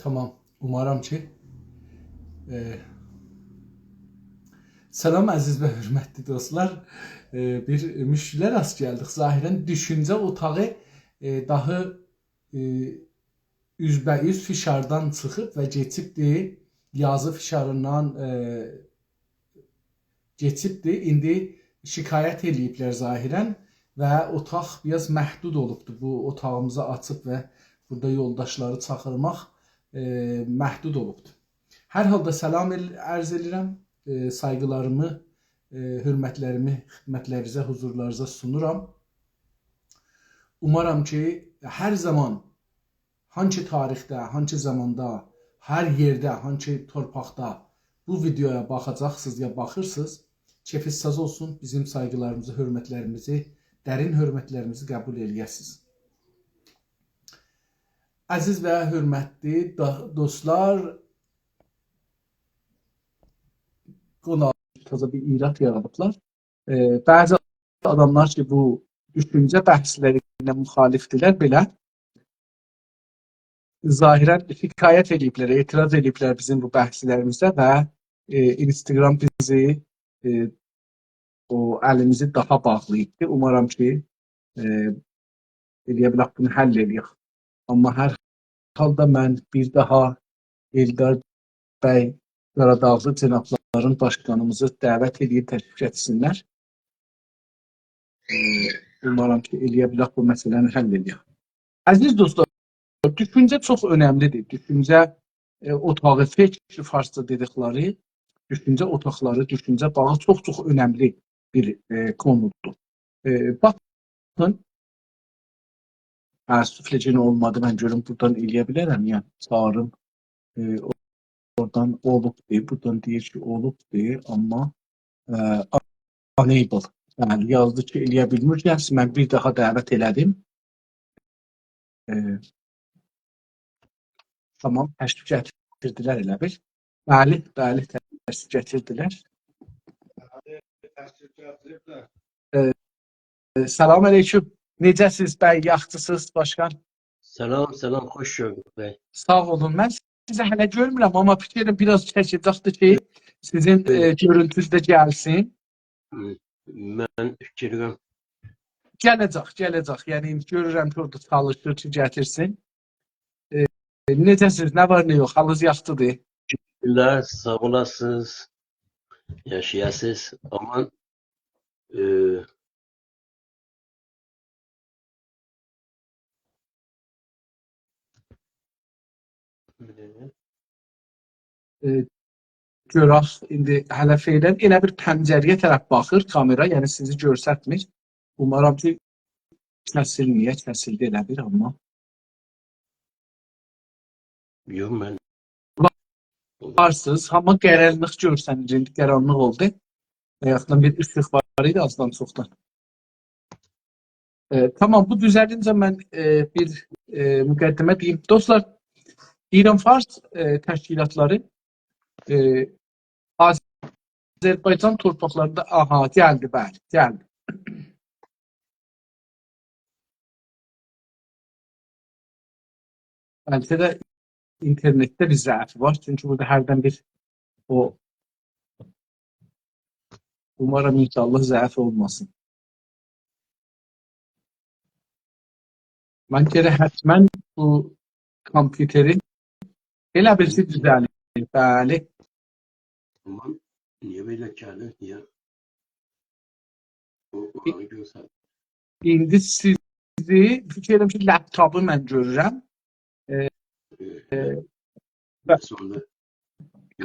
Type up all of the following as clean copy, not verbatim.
Tamam. Umarım ki Salam əziz və hörmətli dostlar. Bir müşkilə rast gəldik. Zahirən düşüncə otağı daha üzbəüz fişardan çıxıb və keçibdir. Yazı fişarından keçibdir. İndi şikayət eləyiblər zahirən və otaq biraz məhdud olubdur. Bu otağımızı açıb və burada yoldaşları çağırmaq məhdud olubdur. Hər halda salam ərz edirəm. Saygılarımı, hürmətlərimi xidmətlərinizə, huzurlarınıza sunuram. Umarım ki, hər zaman, hangi tarixdə, hangi zamanda, hər yerdə, hangi torpaqda bu videoya baxacaqsınız ya baxırsınız, keyfiniz saz olsun, bizim saygılarımızı, hürmətlərimizi, dərin hürmətlərimizi qəbul eləyəsiniz. Əziz və hürmətli dostlar, taza bir irat yaradıblar. Bəzi adamlar ki, bu düşüncə bəhslərinə müxalifdirlər belə zahirən şikayət ediblər, etiraz ediblər bizim bu bəhslərimizə və Instagram bizi o əlimizi daha bağlayıbdır. Umarım ki, eləyə bilək bunu həll edəyək. Amma hər halda mən bir daha Eldar bəy Qaradağlı cənabların başqanımızı dəvət edib təşvik etsinlər. Umarım ki, eləyə bilək bu məsələni həll edək. Əziz dostlar, düşüncə çox önəmlidir. Düşüncə otağı, fikir farsça dedikləri, düşüncə otaqları, düşüncə bağı çox-çox önəmli bir konudur. Baxın, suflecini olmadı, mən görüm buradan eləyə bilərəm, yəni çağırım. Oradan olubdur, buradan deyir ki, olubdur, amma unable. Yəni, yazdı ki, eləyə bilmir. Yəni, mən bir daha dəvət elədim. Tamam, təşvik gətirdilər elə bil. Bəli, təşvik gətirdilər. Salam əleyküm. Necəsiniz bəy, yaxçısınız, başqan? Salam, xoş gördük bəy. Sağ olun. Mən sizə hələ görmürəm, amma fikrim biraz çəkəcəkdir ki, sizin görüntünüz də gəlsin. Mən fikirəm. Gələcək. Yəni, görürəm ki, orada çalışır ki, gətirsin. Necəsiniz, nə var, nə yox? Halınız yaxşıdır? Şükürlər, sağ olasınız, yaşayasınız. Aman, Görək, indi hələ feylən elə bir pəncəriyə tərəf baxır kamera, yəni sizi görsətmir. Umarım ki, kəsildi elə bir, amma. yox, mən. Varsınız, amma qərarlıq görsənir, indi qərarlıq oldu. Ayaqdan bir ışıq var idi, azdan çoxdan. Tamam, bu düzəlincə mən bir müqəddimə deyim. Dostlar, İran Fars təşkilatları Azərbaycan torpaqlarında, gəldi, bəli, gəldi. Bəlkə də internetdə bir zəifi var, çünki burada hərdən bir umarım inşallah zəif olmasın. Mən gərək həttmən bu kompüterin elə birisi düzəlir, bəli. Aman, niyə belə gəlir, niyə? İndi sizi, fikirəm ki, laptopu mən görürəm.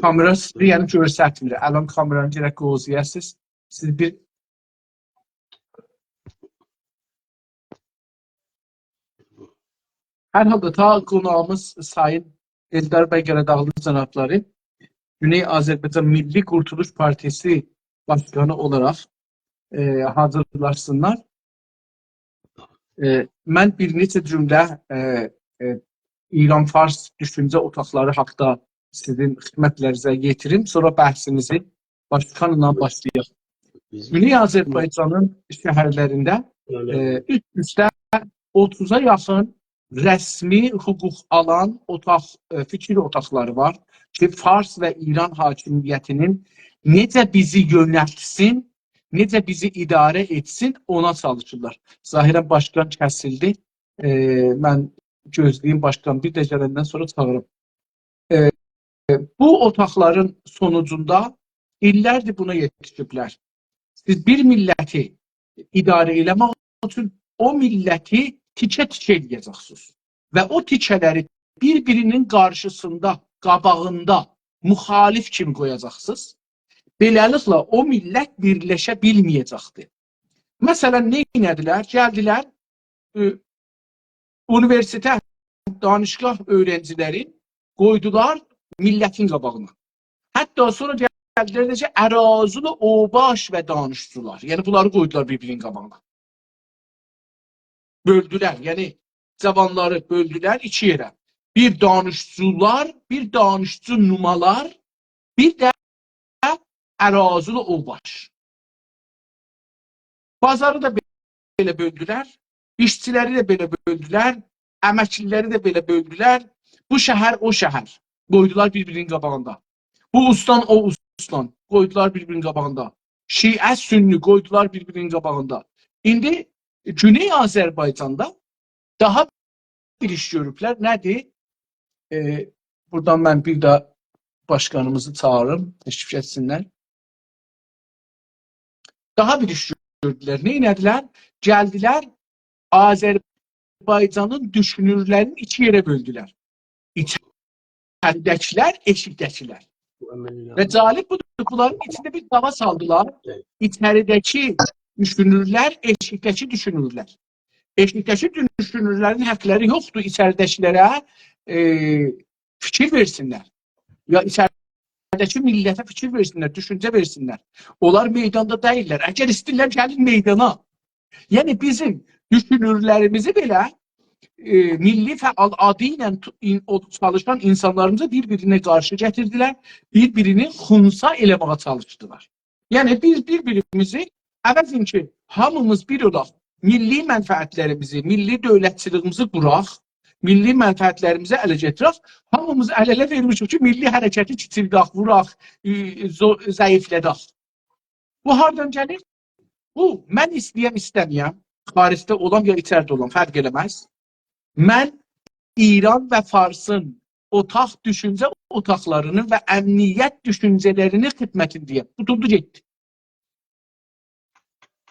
Kamera sizi yəni görsətmir. Ələn kameranı gərək qozuyəsiniz. Siz bir hər halda ta qonağımız Sayın Eldar bəy Qaradağlı cənabları Güney Azərbaycan Milli Qurtuluş Partisi başqanı olaraq hazırlaşsınlar. Mən bir neçə cümlə İran Fars düşüncə otaqları haqda sizin xidmətlərinizə yetirim. Sonra bəhsimizi başqanla başlayaq. Güney Azərbaycanın şəhərlərində üst-üstə 30-a yaxın rəsmi hüquq alan fikir otaqları var ki, Fars və İran hakimiyyətinin necə bizi yönəltsin, necə bizi idarə etsin, ona çalışırlar. Zahirən başqan kəsildi. Mən gözləyim başqan bir də gələndən sonra çağırım. Bu otaqların sonucunda illərdir buna yetişiblər. Siz bir milləti idarə eləmək üçün o milləti tikə-tikə edəcəksiniz. Və o tikələri bir-birinin qarşısında, qabağında müxalif kimi qoyacaqsınız. Beləliklə o millət birləşə bilməyəcəkdir. Məsələn, nə edilər? Gəldilər, universitet, danışqah öğrenciləri qoydular millətin qabağına. Hətta sonra gəldilər necə ərazulu obaş və danışçılar. Yəni bunları qoydular bir-birinin qabağına. Böldülər. Yəni cavanları böldülər iki yerə. Bir danışçılar, bir danışçı numalar, bir də ərazulu obaş. Bazarı da belə böldülər, işçiləri də belə böldülər, əməkliləri də belə böldülər. Bu şəhər, o şəhər qoydular bir-birinin qabağında. Bu ustan, o ustan qoydular bir-birinin qabağında. Şiə, sünni qoydular bir-birinin qabağında. İndi Güney Azərbaycanda daha bir iş görüblər. Nədir? Buradan mən bir də başkanımızı çağırım, təşrif etsinlər. Daha bir iş gördülər. Nə edilər? Gəldilər, Azərbaycanın düşünürlərini iki yerə böldülər. İçəridəkilər, eşikdəkilər. Və calib budur, bunların içində bir dava saldılar. İçəridəki düşünürlər, eşikdəki düşünürlər. Eşikdəki düşünürlərin həqləri yoxdur içəridəkilərə fikir versinlər. Ya içəridəki millətə fikir versinlər, düşüncə versinlər. Onlar meydanda deyirlər. Əgər istəyirlər, gəlin meydana. Yəni bizim düşünürlərimizi belə milli fəal adı ilə çalışan insanlarımıza bir-birinə qarşı gətirdilər, bir-birini xunsa eləməyə çalışdılar. Yəni biz bir-birimizi əvəzin ki, hamımız bir olaq, milli mənfəətlərimizi, milli dövlətçiliyimizi quraq, milli mənfəətlərimizi ələ gətirək, hamımız əl-ələ vermişik ki, milli hərəkəti kiçildək, vuraq, zəiflədək. Bu hardan gəlir? Bu, mən istəməyəm, xaricdə olan ya içərdə olan, fərq eləməz. Mən İran və Farsın otaq düşüncə otaqlarının və əmniyyət düşüncələrinin xidmətindəyəm. Tutuldu getdi.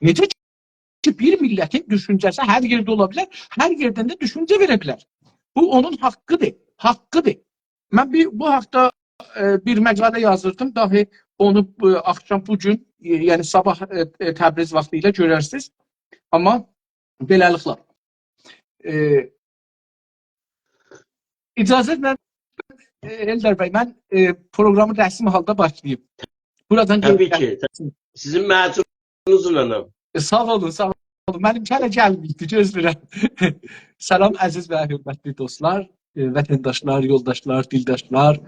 Necə ki, bir millətin düşüncəsi hər yerdə ola bilər, hər yerdən də düşüncə verə bilər. Bu, onun haqqıdır, haqqıdır. Mən bu haqda bir məqalə yazırdım, dahi onu axşam bugün, yəni sabah Təbriz vaxtı ilə görərsiniz. Amma beləliklə. İcazətlə, Eldar bəy, mən proqramı rəsmi halda başlayayım. Buradan Təbii ki, sizin məhsulunuzun hanım. Sağ olun, sağ olun. Mənim hələ gəlməyibdi, gözləyirəm. Salam, əziz və hörmətli dostlar, vətəndaşlar, yoldaşlar, dildaşlar.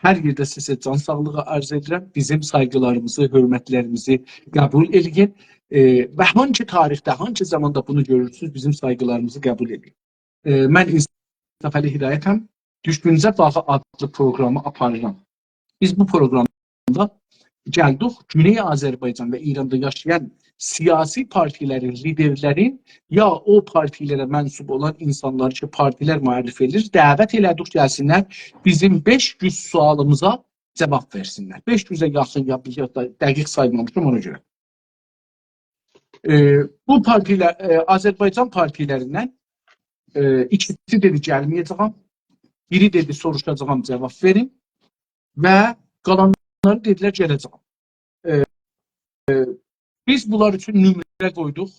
Hər yerdə sizə can sağlığı arz edirəm. Bizim sayğılarımızı, hörmətlərimizi qəbul edin. Və hangi tarixdə, hangi zamanda bunu görürsünüz, bizim sayğılarımızı qəbul edin. Mən Səfəli Hidayətəm, Düşüncə Bağı adlı proqramı aparıram. Biz bu proqramda gəldik, Güney Azərbaycan və İranda yaşayan siyasi partilərin, liderlərin ya o partilərə mənsub olan insanları ki, partilər müəllif edir, dəvət elədik gəlsinlər, bizim 500 sualımıza cavab versinlər. 500-ə yaxın, ya dəqiq saymamışım ona görə. Bu partilər, Azərbaycan partilərindən ikisi dedi gəlməyəcəm, biri dedi soruşacağım, cavab verin və qalanları dedilər gələcəm. Biz bunlar üçün nümunə qoyduq.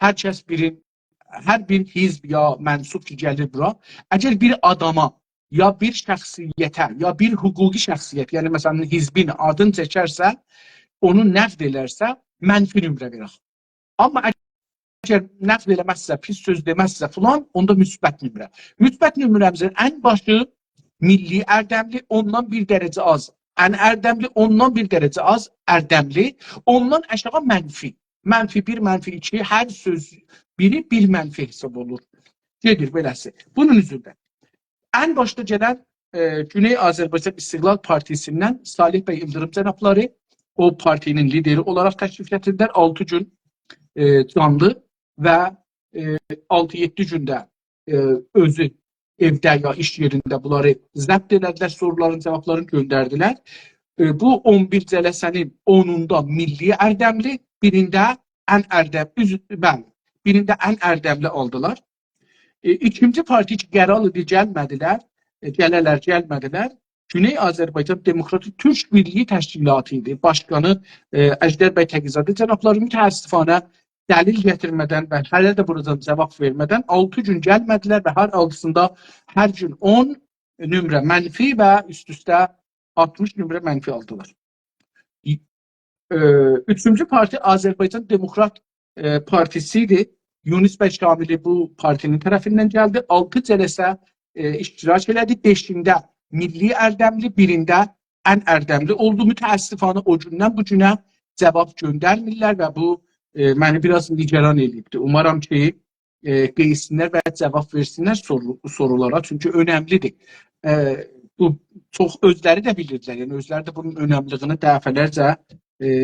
Hər bir hizb ya mənsub ki gəlir bura, əgər bir adama, ya bir şəxsiyyətə, ya bir hüquqi şəxsiyyət, yəni məsələn hizbin adını çəkərsə, onu nəqd elərsə, mənfi nümunə verək. Amma əgər nəqd eləməzsə, pis söz deməzsə filan, onda müsbət nümunə. Müsbət nümunəmizin ən başı milli ərdəmli, ondan bir dərəcə az. Ən ərdəmli, ondan bir dərəcə az ərdəmli, ondan aşağı mənfi. Mənfi 1, mənfi 2, hər söz biri bir mənfi hesab olur. Gedir beləsi. Bunun üzrə. Ən başda gələn Güney Azərbaycan İstiqlal Partisindən Salih bəy Yıldırım cənabları o partinin lideri olaraq təşrif gətirdilər. 6 gün canlı və 6-7 gündə özü evdə ya iş yerində bunları zəbt elədilər, soruların cavablarını göndərdilər. Bu 11 cələsənin 10-unda Milli Ərdəmli, birində ən ərdəmli aldılar. İkinci parti ki, qərar idi, gəlmədilər. Gəlmədilər. Güney Azərbaycan Demokratik Türk Birliyi Təşkilatı idi. Başqanı Əjdər bəy Təqizadə cənabları mütəəssifanə dəlil gətirmədən və hələ də buradan cavab vermədən 6 gün gəlmədilər və hər altısında hər gün 10 nömrə mənfi və üst-üstə 60 nömrə mənfi aldılar. Üçüncü parti Azərbaycan Demokrat Partisi idi. Yunus bəy Şamili bu partinin tərəfindən gəldi. 6 cələsə iştirak elədi. 5-də Milli Ərdəmli, birində ən ərdəmli oldu. Mütəəssifanə o gündən bu günə cavab göndərmirlər və bu məni biraz nigaran edibdir. Umaram ki, qeysinlər və cavab versinlər sorulara. Çünki önəmlidir. Bu çox özləri də bilirdilər. Yəni özləri də bunun önəmliyini dəfələrcə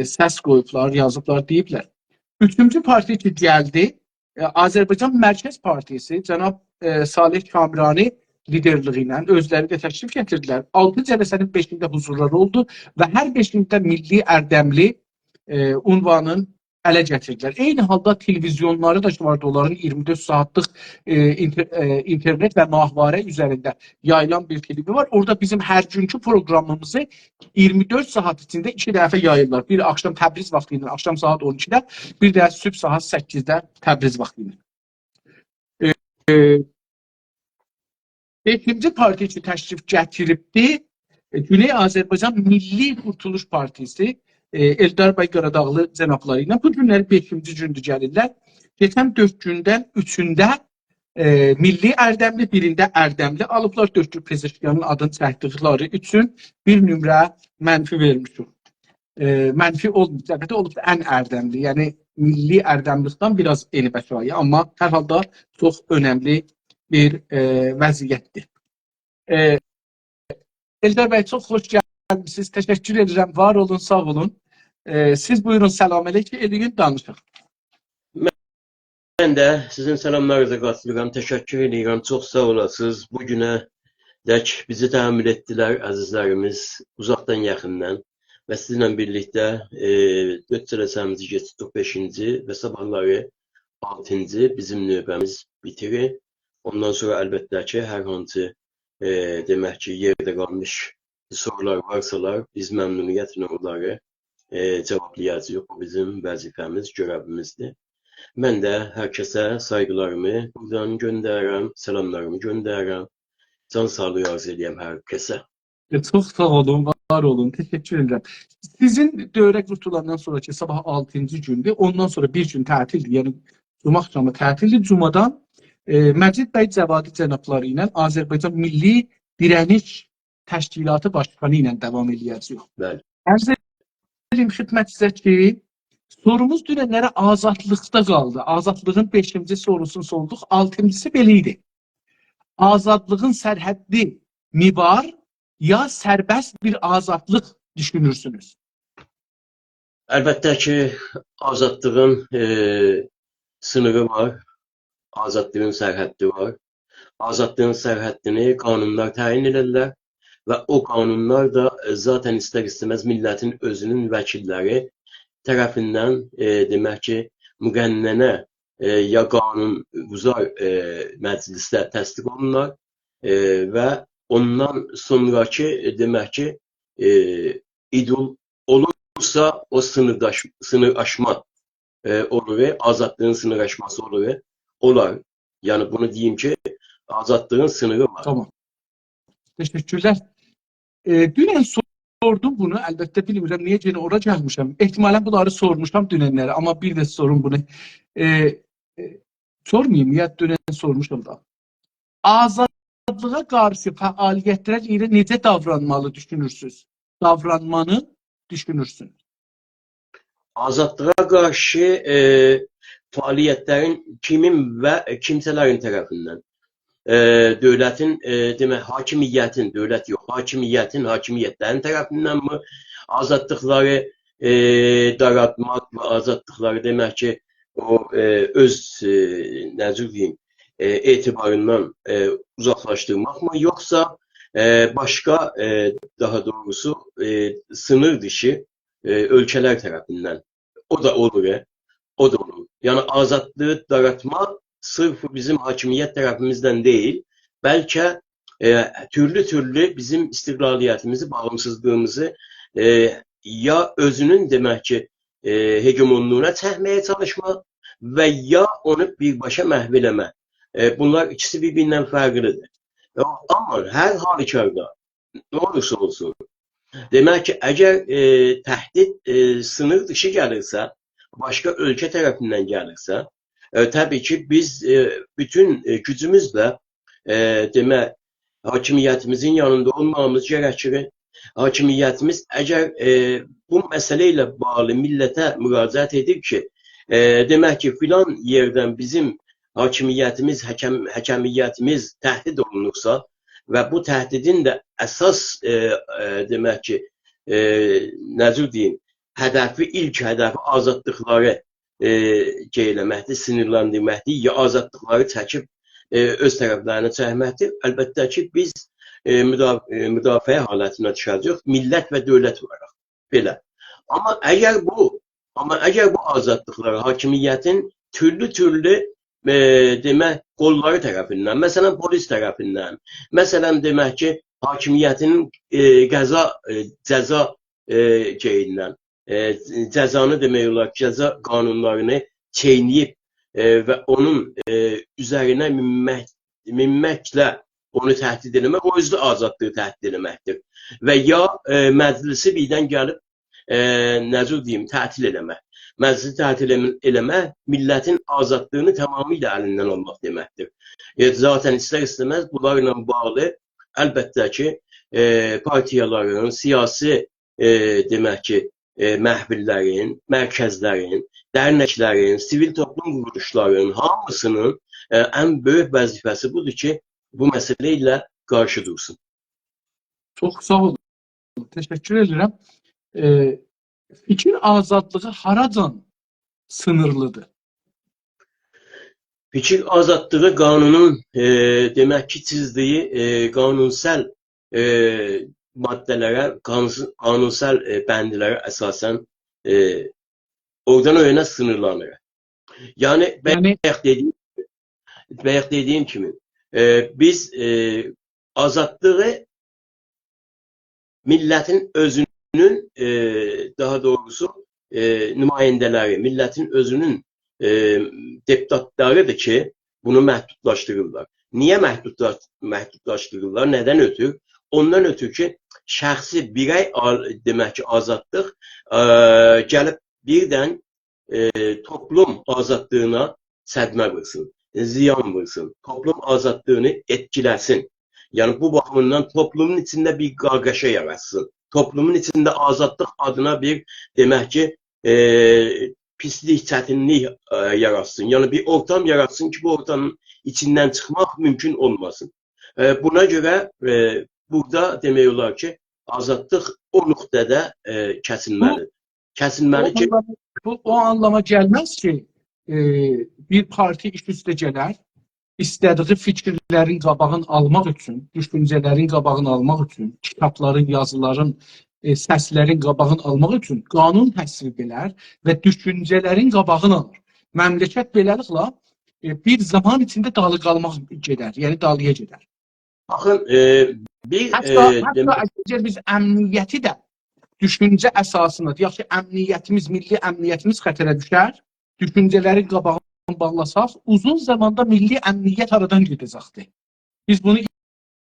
səs qoyublar, yazıblar, deyiblər. Üçüncü parti ki, gəldi. Azərbaycan Mərkəz Partisi cənab Salih Kamrani liderliyi ilə özləri də təşrif gətirdilər. 6 cələsənin 5-də huzurları oldu və hər 5-də Milli Ərdəmli unvanın ələ gətirdilər. Eyni halda televizyonları da vardı, onların 24 saatlıq internet və mahvarə üzərində yayılan bir klibi var. Orada bizim hər günkü proqramımızı 24 saat içində 2 dəfə yayırlar. Bir axşam Təbriz vaxtı ilə, axşam saat 12-də, bir də sübh saat 8-də Təbriz vaxtı ilə. 5-ci parti ki, təşrif gətiribdi, Güney Azərbaycan Milli Qurtuluş Partisi, Eldar bəy Qaradağlı cənabları ilə bu günləri 5-ci gündür gəlirlər. Keçən 4 gündən 3-də Milli Ərdəmli, birində Ərdəmli alıblar. 4 Pezeşkiyanın adını çəkdikləri üçün bir nömrə mənfi vermişik. Mənfi olmuş, dəfətə olub ən ərdəmli, yəni Milli Ərdəmlikdən biraz eni-bəşayi, amma hər halda çox önəmli bir vəziyyətdir. Eldar bəy, çox xoş gəlmişsiniz. Təşəkkür edirəm. Var olun, sağ olun. Siz buyurun, səlam əleykum, eləyin, danışıq. Mən də sizin salamlarınıza qatılıram. Təşəkkür edirəm. Çox sağ olasınız. Bu günə dək bizi təhammül etdilər əzizlərimiz uzaqdan yaxından və sizinlə birlikdə 4 cələsəmizi keçdik 5-ci və sabahları 6-cı bizim növbəmiz bitirir. Ondan sonra əlbəttə ki, hər hansı demək ki, yerdə qalmış sorular varsalar, biz məmnuniyyətlə onları cavablayacağıq. Bu bizim vəzifəmiz, görəvimizdir. Mən də hər kəsə sayğılarımı buradan göndərirəm, salamlarımı göndərirəm. Can sağlığı arz edirəm hər kəsə. Çox sağ olun, var olun. Təşəkkür edirəm. Sizin dövrə qurtulandan sonraki sabah 6-cı gündür. Ondan sonra bir gün tətildir. Yəni Cuma axşamı tətildir. Cumadan Məcid bəy Cəvadi cənabları ilə Azərbaycan Milli Dirəniş Təşkilatı Başqanı ilə davam edəcəyik. Bəli. Ərz edim xidmətinizə ki, sorumuz dünənlərə azadlıqda qaldı. Azadlığın 5-ci sorusunu sorduq. 6-cısı belə idi. Azadlığın sərhəddi mi var, ya sərbəst bir azadlıq düşünürsünüz? Əlbəttə ki, azadlığın sınırı var. Azadlığın sərhəddi var. Azadlığın sərhəddini qanunlar təyin edirlər və o qanunlar da zaten istər-istəməz millətin özünün vəkilləri tərəfindən demək ki, müqənnənə ya qanunuzar məclisdə təsdiq olunurlar və ondan sonraki demək ki, idul olursa o sınır aşma olur, azadlığın sınır aşması olur. Olar. Yəni bunu deyim ki, azadlığın sınırı var. Tamam. Teşekkürler. Dünən sordum bunu. Əlbəttə bilmirəm niyə yenə ora gəlmişəm. Ehtimalən bunları sormuşam dünənlərə, amma bir də sorun bunu. Sormayayım ya, dünən sormuşam da. Azadlığa qarşı fəaliyyətlər ilə necə davranmalı düşünürsünüz? Davranmanı düşünürsünüz? Azadlığa qarşı fəaliyyətlərin kimin və kimsələrin tərəfindən dövlətin, demək, hakimiyyətin, dövlət yox, hakimiyyətlərin tərəfindənmi azadlıqları daratmaq və azadlıqları demək ki, o öz, necə deyim, etibarından uzaqlaşdırmaqmı, yoxsa başqa, daha doğrusu, sınır dışı ölkələr tərəfindən. O da olur, o da olur. Yəni azadlığı daratmaq sırf bizim hakimiyyət tərəfimizdən deyil, bəlkə türlü bizim istiqlaliyyətimizi, bağımsızlığımızı ya özünün demək ki, hegemonluğuna çəkməyə çalışmaq və ya onu birbaşa məhv eləmək. Bunlar ikisi bir-birindən fərqlidir. Amma hər halükarda nə olursa olsun, demək ki, əgər təhdid sınır dışı gəlirsə, başqa ölkə tərəfindən gəlirsə, təbii ki, biz bütün gücümüzlə demək, hakimiyyətimizin yanında olmamız gərəkir. Hakimiyyətimiz əgər bu məsələ ilə bağlı millətə müraciət edir ki, demək ki, filan yerdən bizim hakimiyyətimiz, həkəmiyyətimiz təhdid olunursa və bu təhdidin də əsas demək ki, necə deyim, ilk hədəfi azadlıqları eləməkdir, sinirləndirməkdir, ya azadlıqları çəkib öz tərəflərinə çəkməkdir. Əlbəttə ki, biz müdafiə halətinə düşəcəyik, millət və dövlət olaraq. Belə. Amma əgər bu azadlıqlar hakimiyyətin türlü demək, qolları tərəfindən, məsələn, polis tərəfindən, məsələn, demək ki, hakimiyyətin cəza şeyindən, cəzanı demək olar, cəza qanunlarını çeynəyib və onun üzərinə minməklə onu təhdid eləmək, o özü azadlığı təhdid eləməkdir. Və ya məclisi birdən gəlib, necə deyim, tətil eləmək. Məclisi tətil eləmək, millətin azadlığını tamamilə əlindən almaq deməkdir. Zaten istər-istəməz bunlarla bağlı əlbəttə ki, partiyaların, siyasi demək ki, məhvillərin, mərkəzlərin, dərnəklərin, sivil toplum quruluşlarının hamısının ən böyük vəzifəsi budur ki, bu məsələ ilə qarşı dursun. Çox sağ olun. Təşəkkür edirəm. Fikir azadlığı haracan sınırlıdır? Fikir azadlığı qanunun demək ki, çizdiyi qanunsal maddələrə, qanunsal bəndlərə əsasən oradan o yana sınırlanır. Yəni, bayaq dediyim kimi, biz azadlığı millətin özünün, daha doğrusu nümayəndələri, millətin özünün deputatlarıdır ki, bunu məhdudlaşdırırlar. Niyə məhdudlaşdırırlar? Nədən ötür? Ondan ötür ki, şəxsi birey demək ki, azadlıq gəlib birdən toplum azadlığına sədmə vursun, ziyan vursun, toplum azadlığını etkiləsin. Yəni, bu baxımından toplumun içində bir qargaşa yaratsın. Toplumun içində azadlıq adına bir, demək ki, pislik, çətinlik yaratsın. Yəni, bir ortam yaratsın ki, bu ortamın içindən çıxmaq mümkün olmasın. Buna görə burada demək olar ki, azadlıq o nöqtədə kəsilməlidir. Kəsilməli ki... Bu o anlama gəlməz ki, bir parti iş üstə gələr, istədiyi fikirlərin qabağını almaq üçün, düşüncələrin qabağını almaq üçün, kitabların, yazıların, səslərin qabağını almaq üçün qanun təsdiq edər və düşüncələrin qabağını alır. Məmləkət beləliklə bir zaman içində dalı qalmaq gedər, yəni dalıya gedər. Baxın, Hətta əgər biz əmniyyəti də düşüncə əsasına, deyək ki, əmniyyətimiz, milli əmniyyətimiz xətərə düşər, düşüncələrin qabağını bağlasaq, uzun zamanda milli əmniyyət aradan gedəcəkdir. Biz bunu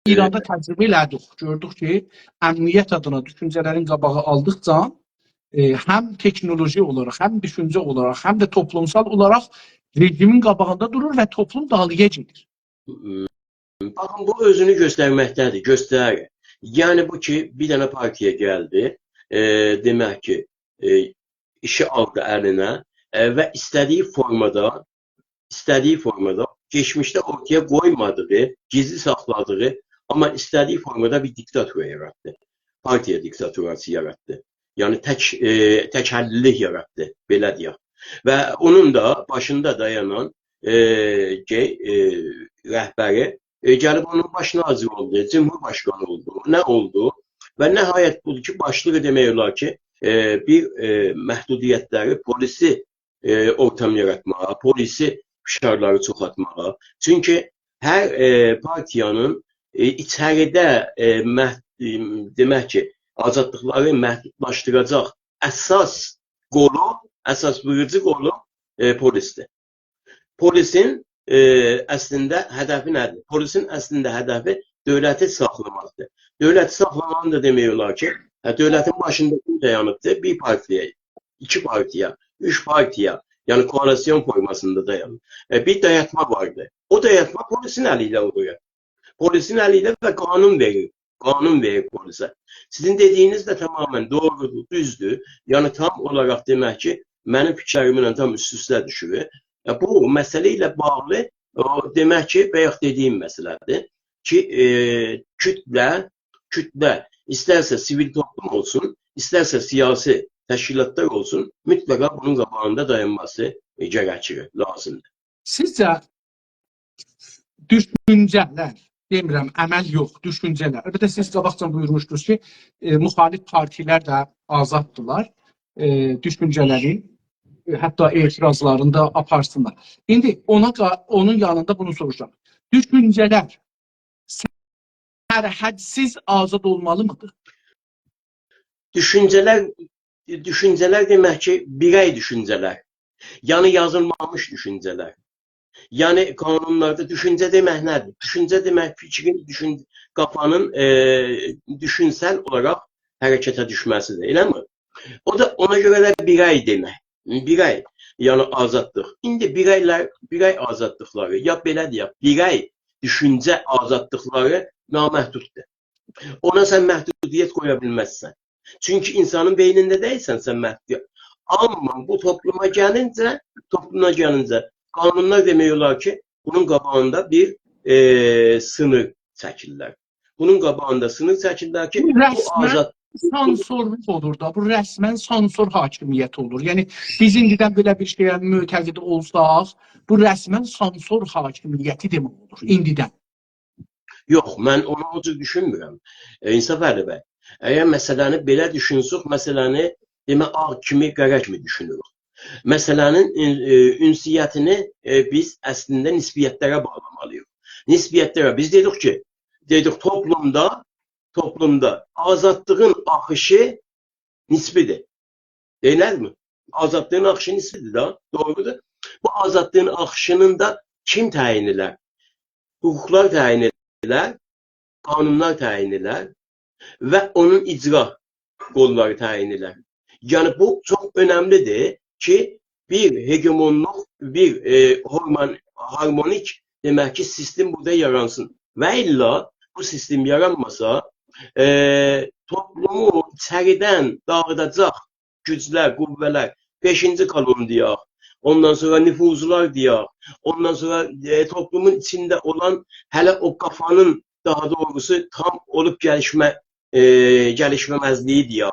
İranda təcrübə elədik. Gördük ki, əmniyyət adına düşüncələrin qabağı aldıqca həm teknoloji olaraq, həm düşüncə olaraq, həm də toplumsal olaraq rejimin qabağında durur və toplum dalıya gedir. Baxın, bu özünü göstərməkdədir, göstərir. Yəni bu ki, bir dənə partiya gəldi, demək ki, işi aldı əlinə ve istediği formada geçmişte ortaya koymadığı, gizli sakladığı ama istediği formada bir diktatör yarattı. Partiya diktaturası yarattı. Yani tekəllilik yarattı, belə deyək. Və onun da başında dayanan rəhbəri gəlib onun baş nazir oldu, cumhurbaşkanı oldu, nə oldu? Və nəhayət budur ki, başlığı demək olar ki, bir məhdudiyyətləri, polisi ortam yaratmağa, polisi fişarları çoxaltmağa. Çünki hər partiyanın içəridə demək ki, azadlıqları məhdudlaşdıracaq əsas buyurucu qolu polisdir. Polisin əslində hədəfi nədir? Polisin əslində hədəfi dövləti saxlamaqdır. Dövləti saxlamanın da demək olar ki, dövlətin başında kim dayanıbdır? Bir partiya, iki partiya, üç partiya, yəni koalisyon formasında dayanır. Bir dayatma vardır. O dayatma polisin əliyle oluyor. Polisin əliyle və qanun verir. Qanun verir polisə. Sizin dediğiniz de tamamen doğrudur, düzdür. Yəni tam olarak demək ki, mənim fikirlərimlə tam üst-üstə düşür. Bu məsələ ilə bağlı demək ki, bayaq dediyim məsələdir ki, kütlə istərsə sivil toplum olsun, istərsə siyasi təşkilatlar olsun, mütləqa bunun qabağında dayanması gərəkir, lazımdır. Sizcə düşüncələr, demirəm, əməl yox, düşüncələr. Əlbəttə siz qabaqcan buyurmuşdunuz ki, müxalif partilər də azaddılar, düşüncələrin hətta etirazlarını da aparsınlar. İndi onun yanında bunu soracağım. Düşüncələr sərhədsiz azad olmalı mıdır? Düşüncələr demək ki, birey düşüncələr. Yəni yazılmamış düşüncələr. Yəni qanunlarda düşüncə demək nədir? Düşüncə demək fikrin, qafanın düşünsel olaraq hərəkətə düşməsidir, eləmi? O da ona görə də birey demək. Birey, yəni azadlıq. İndi birey azadlıqları, ya belə deyək, birey düşüncə azadlıqları naməhduddur. Ona sən məhdudiyyət qoya bilməzsən. Çünki insanın beynində deyilsən sən məhdudiyyət. Amma bu topluma gəlincə qanunlar demək olar ki, bunun qabağında bir sınır çəkirlər. Bunun qabağında sınır çəkirlər ki, bu azad sansorluq olur da, bu rəsmən sansor hakimiyyət olur. Yəni, biz indidən belə bir şeyə mütəqid olsaq, bu rəsmən sansor hakimiyyəti demək olur, indidən. Yox, mən onu o cür düşünmürəm. İnsaf Əli bəy, əgər məsələni belə düşünsək, məsələni demə ağ kimi, qara kimi düşünürük. Məsələnin ünsiyyətini biz əslində nisbiyyətlərə bağlamalıyıq. Nisbiyyətlərə, biz dedik ki, toplumda azadlığın akışı nisbidir. Deyilmezmi? Azadlığın akışı nisbidir da, doğrudur. Bu azadlığın akışının da kim tayin eder? Hukuklar tayin eder, kanunlar tayin eder ve onun icra kolları tayin eder. Yani bu çok önemlidir ki bir hegemonluk, bir harmonik demek ki sistem burada yaransın. Ve illa bu sistem yaranmasa toplumu içəriden dağıdacaq güclər, qüvvələr, 5-ci kolon deyək, ondan sonra nüfuzlar deyək, ondan sonra toplumun içində olan hələ o qafanın daha doğrusu tam olub gəlişməməzliyi deyək.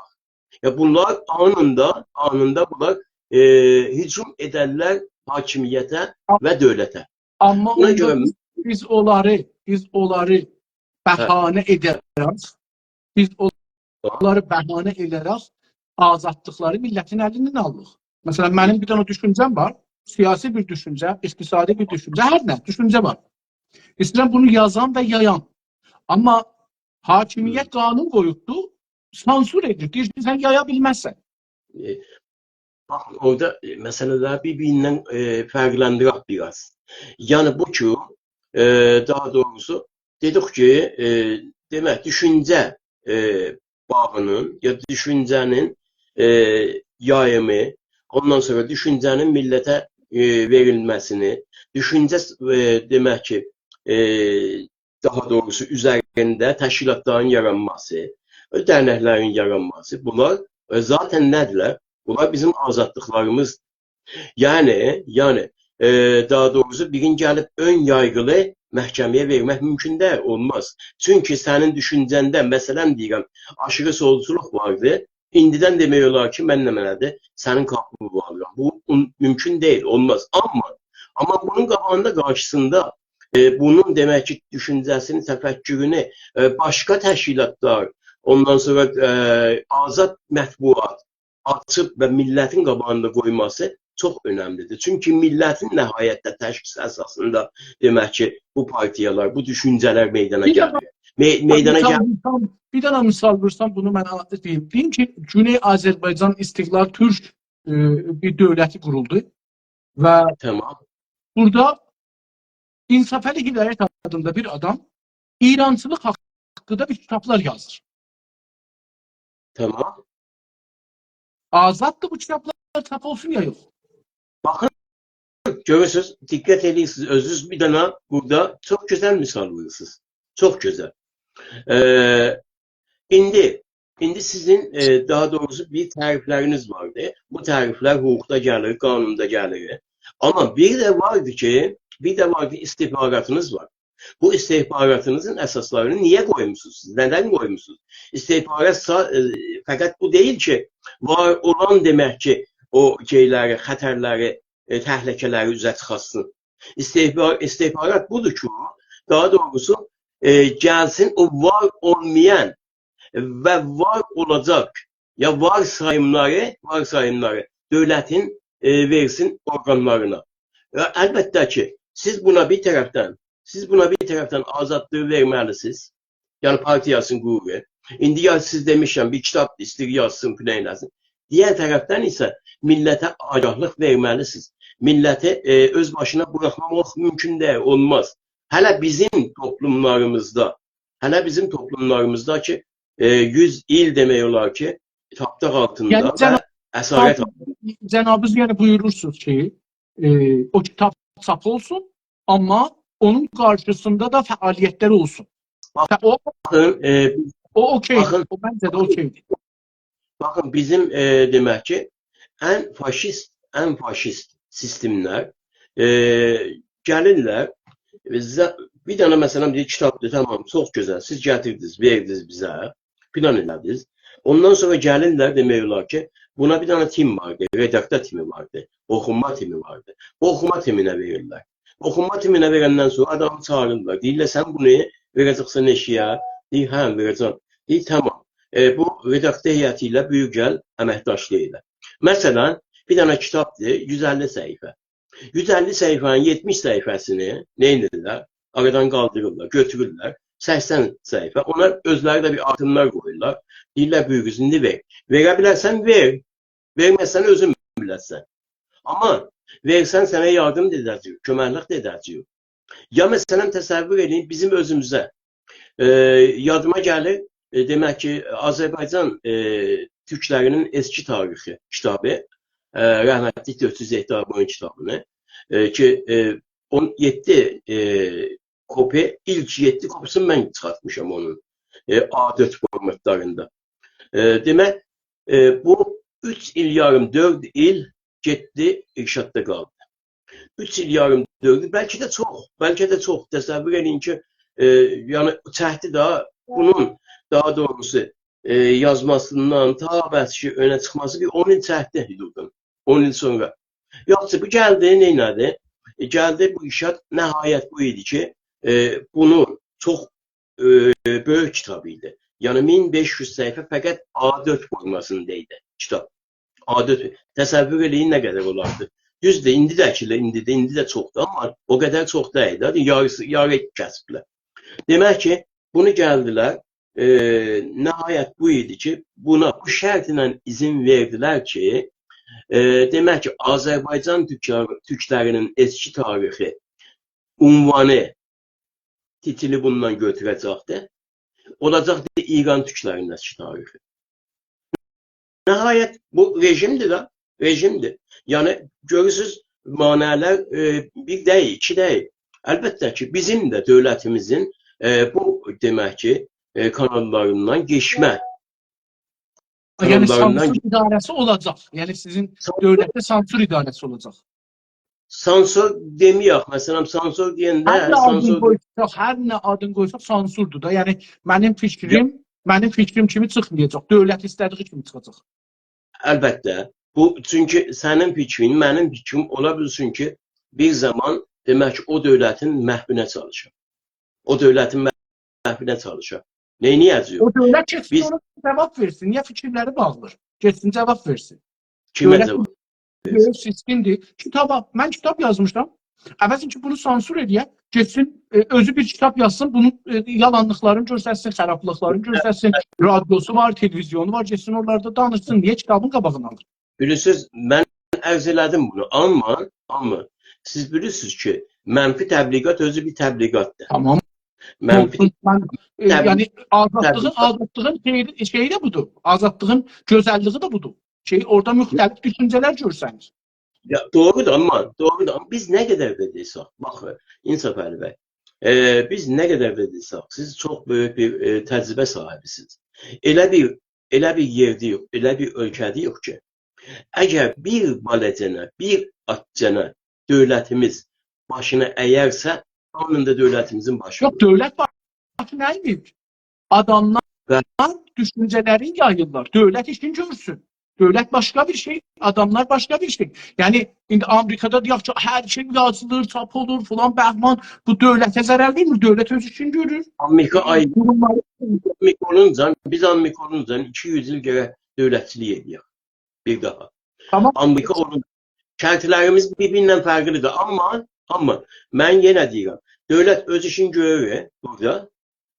Ya bunlar anında bunlar hücum edərlər hakimiyyətə və dövlətə. Amma biz onları bəhanə edərək, azadlıqları millətin əlindən alırıq. Məsələn, mənim bir dənə düşüncəm var, siyasi bir düşüncə, iqtisadi bir düşüncə, hər nə, düşüncə var. İstəyirəm bunu yazan və yayan. Amma hakimiyyət qanun qoyubdur, sansur edir, deyir ki, sən yaya bilməzsən. Bax, orada məsələlər bir-birindən fərqləndirək biraz. Yəni bu ki, daha doğrusu, dedik ki, demək, düşüncə bağının, ya düşüncənin yayımı, ondan sonra düşüncənin millətə verilməsini, düşüncə demək ki, daha doğrusu üzərində təşkilatların yaranması, dərnəklərin yaranması, bunlar zaten nədirlər? Bunlar bizim azadlıqlarımızdır. Yani daha doğrusu birin gəlib ön yargılı məhkəməyə vermək mümkün deyil, olmaz. Çünki sənin düşüncəndə, məsələn deyirəm, aşırı solçuluq vardı. İndidən demək olar ki, mən nə mənədir, sənin qapını bağlıram. Bu mümkün deyil, olmaz. Amma bunun qabağında qarşısında bunun demək ki, düşüncəsini, təfəkkürünü başqa təşkilatlar, ondan sonra azad mətbuat açıb və millətin qabağında qoyması çox önəmlidir. Çünki millətin nəhayətdə təşkil əsasında demək ki, bu partiyalar, bu düşüncələr meydana gəlir. Meydana gəlir. Bir dənə misal versəm bunu mən deyim. Deyim ki, Güney Azərbaycan İstiqlal Türk bir dövləti quruldu və Tamam. burada İnsafəli Hidayət adında bir adam İrançılıq haqqında bir kitablar yazır. Tamam. Azaddır bu kitablar, çap olsun ya yox. Baxın, görürsünüz, diqqət edirsiniz, özünüz bir dənə burada çox gözəl misal verirsiniz. Çox gözəl. İndi sizin daha doğrusu bir tərifləriniz vardı. Bu təriflər hüquqda gəlir, qanunda gəlir. Amma bir də vardı ki, istihbaratınız var. Bu istihbaratınızın əsaslarını niyə qoymuşsunuz? Nədən qoymuşsunuz? İstihbarat fəqət bu deyil ki, var olan demək ki, o şeyləri, xətərləri, təhlükələri üzə çıxasın. İstihbarat budur ki, daha doğrusu gəlsin o var olmayan və var olacaq ya varsayımları dövlətin versin orqanlarına. Əlbəttə ki, siz buna bir tərəfdən azadlığı verməlisiniz. Yəni partiyasının qüvvəti. İndi ya siz demişəm bir kitab istəyir yazsın, filan. Digər tərəfdən isə millətə agahlıq verməlisiniz. Milləti öz başına buraxmamaq mümkün deyil, olmaz. Hələ bizim toplumlarımızda ki 100 il demək olar ki tapdaq altında və əsarət altında. Cənabınız yəni buyurursunuz ki, o kitab çap olsun, amma onun qarşısında da fəaliyyətlər olsun. O okey. O məncə də okeydir. Baxın, bizim demək ki, ən faşist sistemlər gəlirlər. Bir dənə məsələn bir kitabdır, tamam, çox gözəl. Siz gətirdiniz, verdiniz bizə, plan elədiniz. Ondan sonra gəlirlər demək olar ki, buna bir dənə tim vardı, redaktör timi vardı, oxunma timi vardı. O oxunma timinə verirlər. Oxunma timinə verəndən sonra adamı çağırırlar. Deyirlər, sən bunu verəcəksən eşiyə? Deyir, hə, verəcəm. Deyir, tamam. Bu redaktör heyəti ilə büyükgəl əməkdaşlığı ilə. Məsələn, bir dənə kitabdır, 150 səhifə. 150 səhifənin 70 səhifəsini nə edirlər? Aradan qaldırırlar, götürürlər. 80 səhifə. Onlar özləri də bir artımlar qoyurlar. Deyirlər, büyük indi ver. Verə bilərsən, ver. Verməzsən, özün bilərsən. Amma versən sənə yardım edəcək, köməklik edəcək. Ya məsələn, təsəvvür edin, bizim özümüzə yadıma gəlir, demək ki, Azərbaycan türklərinin eski tarixi kitabı, rəhmətli 400 hektar boyun kitabını ki 17 kopi, ilk 7 kopisini mən çıxartmışam onun A4 formatlarında. Demək, bu 3 il yarım, 4 il getdi, irşadda qaldı. 3 il yarım, 4 il, bəlkə də çox, təsəvvür edin ki, yəni çəkdi daha bunun daha doğrusu yazmasından ta bəski önə çıxması bir 10 il çəkdi hüdudun. 10 il sonra. Yoxsa bu gəldi, neynədi? Gəldi bu işat nəhayət bu idi ki, bunu çox böyük kitab idi. Yəni 1500 səhifə fəqət A4 formasındaydı kitab. A4. Təsəvvür eləyin nə qədər olardı. Düzdür, indi də çoxdur, amma o qədər çox deyil. Yarı kəsblər. Demək ki, bunu gəldilər, nəhayət bu idi ki, buna bu şərtlə izin verdilər ki, demək ki, Azərbaycan türklərinin eski tarixi unvanı, titili bundan götürəcəkdir. Olacaqdır İran türklərinin eski tarixi. Nəhayət bu rejimdir də, rejimdir. Yəni, görürsünüz, manələr bir deyil, iki deyil. Əlbəttə ki, bizim də dövlətimizin bu demək ki, kanallarından geçmə Yəni kanallarından sansur idarəsi olacaq. Yəni sizin dövlətdə sansur idarəsi olacaq. sansor deməyək. Məsələn, sansor deyəndə, Hər nə adın sansor qoysaq, hər nə adın qoysaq sansurdur da. Yəni mənim fikrim kimi çıxmayacaq. Dövlət istədiyi kimi çıxacaq. əlbəttə, bu çünki sənin fikrin, mənim fikrim ola bilsin ki, bir zaman demək ki, o dövlətin məhvinə çalışır. O dövlətin məhvinə çalışır. Neyniyəcək? O dövlət keçsin Biz ona cavab versin. Niyə fikirləri bağlıdır? Keçsin cavab versin. kimə Dövlət cavab? böyük sistemdir. Mən kitab yazmışam. Əvvəlcə ki bunu sansur edə, getsin özü bir kitab yazsın, bunun yalanlıqlarını göstərsin, xarablıqlarını göstərsin. Radiosu var, televizyonu var, getsin oralarda danışsın. Niyə kitabın qabağını alır? Bilirsiniz, mən ərz elədim bunu. Amma siz bilirsiniz ki, mənfi təbliğat özü bir təbliğatdır. Tamam. Mənfi Yəni azadlığın şeyi də budur. Azadlığın gözəlliyi də budur. Orada müxtəlif düşüncələr görsənir. ya, doğrudur amma biz nə qədər də desək, baxın, İnsaf Əli bəy, biz nə qədər də desək, siz çox böyük bir təcrübə sahibisiniz. Elə bir yerdə yox, elə bir ölkədə yox ki, əgər bir baləcənə, bir atcana dövlətimiz başına əyərsə, onun da dövlətimizin başı. Yox, dövlət başı nə edir? Adamlar düşüncələrini yayırlar. Dövlət işini görsün. Dövlət başqa bir şey, adamlar başqa bir şey. Yəni, indi Amerikada deyək ki, hər şey yazılır, çap olur, filan, bəhman. Bu dövlətə zərər vermir, dövlət öz işini görür. Amerika biz Amerika olunca 200 il gərək dövlətçilik edək. Bir daha. Tamam. Amerika olunca şərtlərimiz bir-birindən fərqlidir. Amma mən yenə deyirəm, dövlət öz işini görür burada,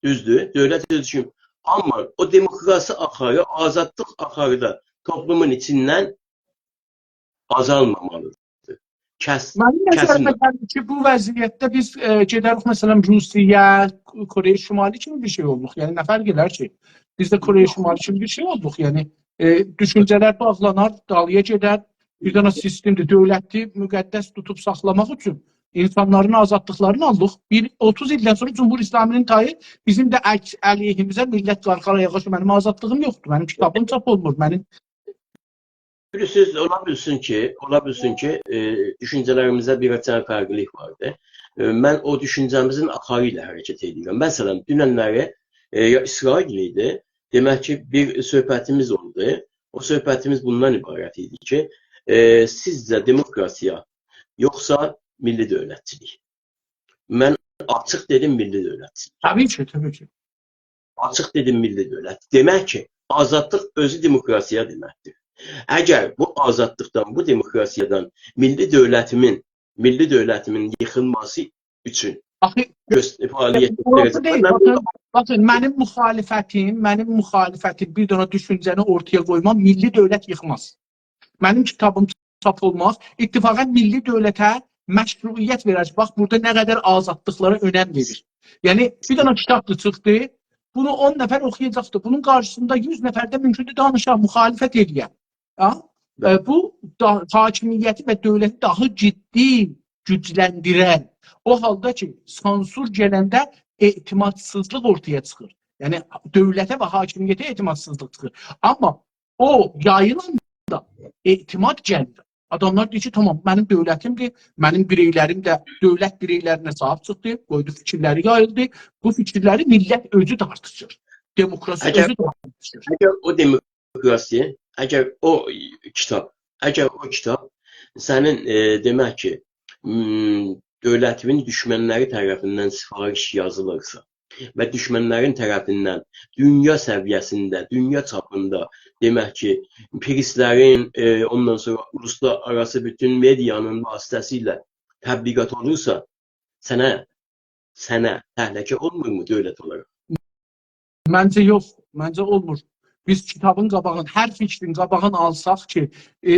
düzdür, dövlət öz işini. Amma o demokrasi axarı, azadlıq axarı da toplumun içindən azalmamalıdır. Mənim nəzərimə gəlir ki, bu vəziyyətdə biz gedərik, məsələn, Rusiya, Koreya Şimali kimi bir şey olduq. Yəni, nə fərq edər ki? Biz də Koreya Şimali kimi bir şey olduq. Yəni, düşüncələr bağlanar, dalıya gedər. Bir dənə sistemdir, dövləti müqəddəs tutub saxlamaq üçün insanların azadlıqlarını aldıq. 30 ildən sonra Cumhur İslaminin tayı bizim də əleyhimizə millət qarxar ayağa ki, mənim azadlığım yoxdur, mənim kitabım çap olmur, mənim... Bilirsiniz, ola bilsin ki, düşüncələrimizdə bir açan fərqlilik vardır. Mən o düşüncəmizin axarı ilə hərəkət edirəm. Məsələn, dünənləri İsrail idi. Demək ki, bir söhbətimiz oldu. O söhbətimiz bundan ibarət idi ki, sizcə demokrasiya yoxsa milli dövlətçilik? Mən açıq dedim milli dövlətçilik. Təbii ki. Açıq dedim milli dövlət. Demək ki, azadlıq özü demokrasiya deməkdir. Əgər bu azadlıqdan, bu demokrasiyadan milli dövlətimin yıxılması üçün fəaliyyət edəcək. Baxın, mənim müxalifətim bir dənə düşüncəni ortaya qoymam, milli dövlət yıxmaz. Mənim kitabım çap olmaz. İttifaqən milli dövlətə məşruiyyət verər. Bax, burada nə qədər azadlıqlara önəm verir. Yəni, bir dənə kitabdır çıxdı, bunu 10 nəfər oxuyacaqdır. Bunun qarşısında 100 nəfərdə mümkündür danışaq, müxalifət edir. Bu, hakimiyyəti və dövləti daha ciddi gücləndirən. O halda ki, sansur gələndə etimadsızlıq ortaya çıxır. Yəni, dövlətə və hakimiyyətə etimadsızlıq çıxır. Amma o yayılanda etimad gəlir. Adamlar deyir ki, tamam, mənim dövlətimdir, mənim bireylərim də dövlət bireylərinə sahib çıxdı, qoydu fikirləri yayıldı. Bu fikirləri millət özü tartışır. Demokrasi özü tartışır. Əgər o demokrasi, əgər o kitab sənin demək ki, dövlətimin düşmənləri tərəfindən sifariş yazılırsa və düşmənlərin tərəfindən dünya səviyyəsində, dünya çapında demək ki, prinslərin, ondan sonra uluslararası bütün medianın vasitəsilə təbliğat olursa, sənə təhlükə olmurmu dövlət olaraq? Məncə yox, məncə olmur. Biz kitabın qabağını, hər fikrin qabağını alsaq ki,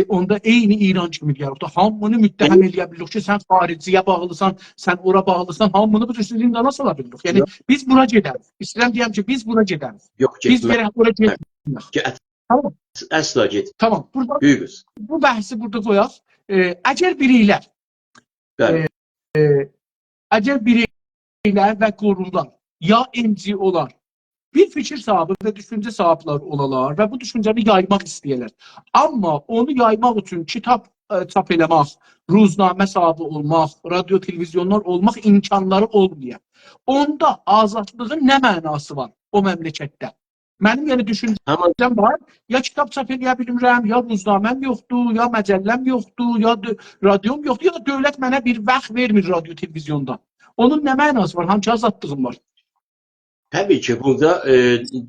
onda eyni İran kimi deyərik. Hamını müttəhəm eləyə bilirik ki, sən xariciyə bağlısan, sən ora bağlısan, hamını bu cür zindana sala bilirik. Yəni, biz bura gedərik. İstəyirəm deyəm ki, biz bura gedərik. Yox, biz verək ora getmirik. Tamam. Əsla get. Tamam. Bu bəhsi burada qoyaq. Əgər bireylər və qurumlar ya NGO-lar bir fikir sahibi və düşüncə sahibləri olalar və bu düşüncəni yaymaq istəyirlər. Amma onu yaymaq üçün kitab çap eləmək, ruznamə sahibi olmaq, radio, televizyonlar olmaq imkanları olmayan. Onda azadlığın nə mənası var o məmləkətdə? Mənim yəni Həmin düşüncəm var, ya kitab çap eləyə bilmirəm, ya ruznaməm yoxdur, ya məcəlləm yoxdur, ya radiom yoxdur, ya dövlət mənə bir vaxt vermir radio, televizyonda. Onun nə mənası var, hangi azadlığım var? Tabii ki burada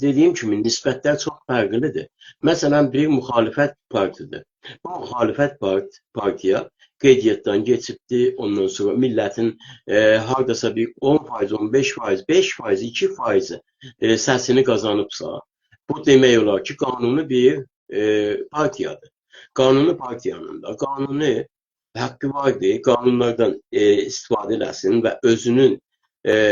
dediğim gibi nispetler çok farklıdır. Mesela bir muhalefet partidir. Bu muhalefet partiye qeydiyyatdan geçibdi. Ondan sonra milletin hardasa bir 10%, 15%, 5%, 2% səsini qazanıbsa, bu demək olar ki, qanuni bir partiyadır. Qanuni partiyanın da qanuni haqqı vardır. Qanunlardan istifadə eləsin və özünün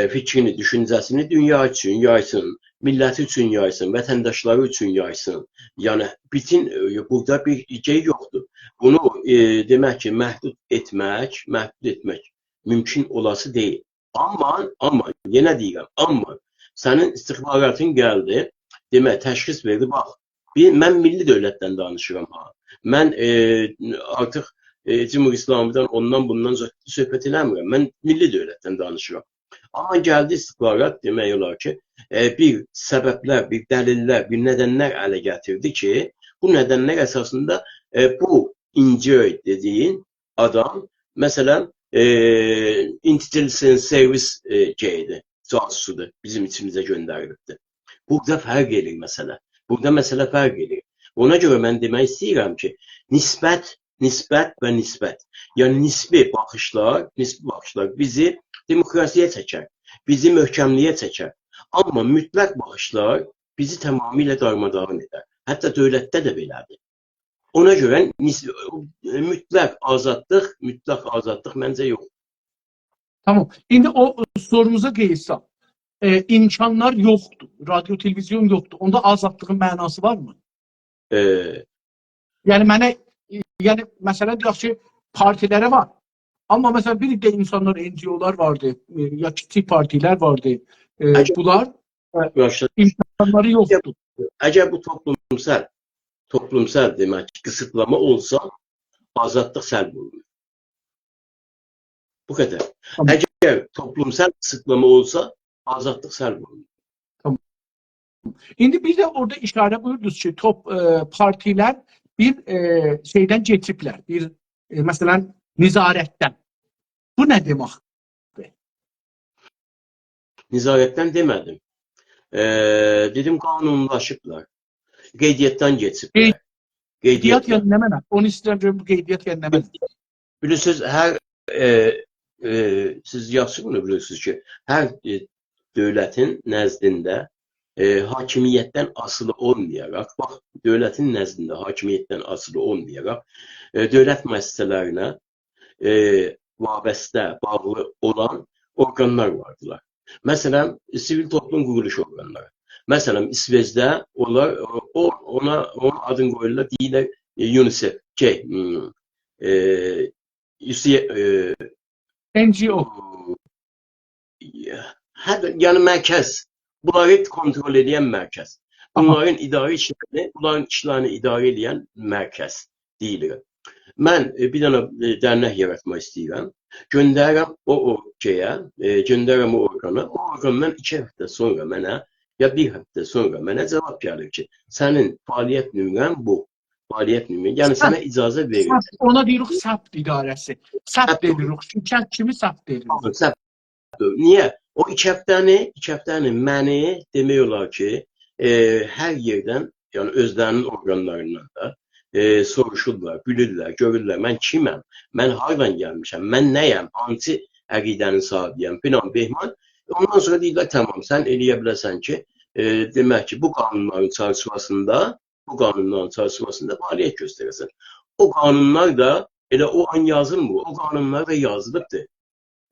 fikrini, düşüncəsini dünya üçün yaysın, milləti üçün yaysın, vətəndaşları üçün yaysın. Yəni bütün burada bir şey yoxdur. Bunu demək ki, məhdud etmək mümkün olası deyil. Amma yenə deyirəm, amma sənin istihbaratın gəldi, demək təşxis verdi, bax, mən milli dövlətdən danışıram ha. Mən artıq Cumhur İslamıdan ondan bundan söhbət eləmirəm. Mən milli dövlətdən danışıram. Amma gəldi istihbarat demək olar ki, bir səbəblər, bir dəlillər, bir nədənlər ələ gətirdi ki, bu nədənlər əsasında bu İnce dediyin adam, məsələn, Intelligence Service şeydi, casusudur, bizim içimizə göndərilibdir. Burada fərq edir məsələ. Burada məsələ fərq edir. Ona görə mən demək istəyirəm ki, nisbət və nisbət. Yəni nisbi baxışlar bizi demokrasiyə çəkər, bizi möhkəmliyə çəkər. Amma mütləq baxışlar bizi tamamilə darmadağın edər. Hətta dövlətdə də belədir. Ona görə mütləq azadlıq məncə yox. Tamam. İndi o sorumuza qeyirsəm, imkanlar yoxdur, radio, televizyon yoxdur. Onda azadlığın mənası varmı? Yəni məsələn deyək ki, partilərə var. Amma məsələn bir də insanlar, NGO'lar vardı, ya kiçik partilər vardı. Bunlar imkanları yoxdur. Əgər bu toplumsal demək ki, qısıtlama olsa, azadlıq səlb olunur. Bu qədər. Tamam. Əgər toplumsal qısıtlama olsa, azadlıq səlb olunur. Tamam. İndi bir də orada işarə buyurdunuz ki, partilər bir şeydən geçiblər, bir məsələn nizarətdən. Bu nə deməkdir? Nizarətdən demədim. Dedim qanunlaşıblar. Qeydiyyatdan geçiblər. Qeydiyyat yəni nə mənə? Onu istəyirəm görüm, bu qeydiyyat yəni nə mənə? Bilirsiniz, siz yaxşı bunu bilirsiniz ki, hər dövlətin nəzdində hakimiyyətdən asılı olmayaraq, bax, dövlətin nəzdində hakimiyyətdən asılı olmayaraq, dövlət müəssisələrinə vabəstə, bağlı olan orqanlar vardılar. Məsələn, sivil toplum quruluş orqanları. Məsələn, İsveçdə onun adını qoyurlar, deyirlər UNICEF, NGO. Yəni mərkəz, bunları kontrol edən mərkəz. Bunların işlərini idarə edən mərkəz deyilir. Mən bir dənə dərnək yaratmaq istəyirəm. Göndərirəm o orqana. O orqandan 2 həftə sonra mənə, ya 1 həftə sonra mənə cavab gəlir ki, sənin fəaliyyət nömrən bu. Fəaliyyət nömrən. Yəni sənə icazə verir. Ona deyirik səbt idarəsi. Səbt edirik. Şirkət kimi səbt edirik. Səbt. Niyə? O 2 həftəni məni demək olar ki, hər yerdən, yəni özlərinin orqanlarından da soruşurlar, bilirlər, görürlər, mən kiməm, mən hardan gəlmişəm, mən nəyəm, hansı əqidənin sahibiyəm, filan, behman. Ondan sonra deyirlər, tamam, sən eləyə biləsən ki, demək ki, bu qanunların çarşısında fəaliyyət göstərəsən. O qanunlar da elə o an yazılmır, o qanunlar da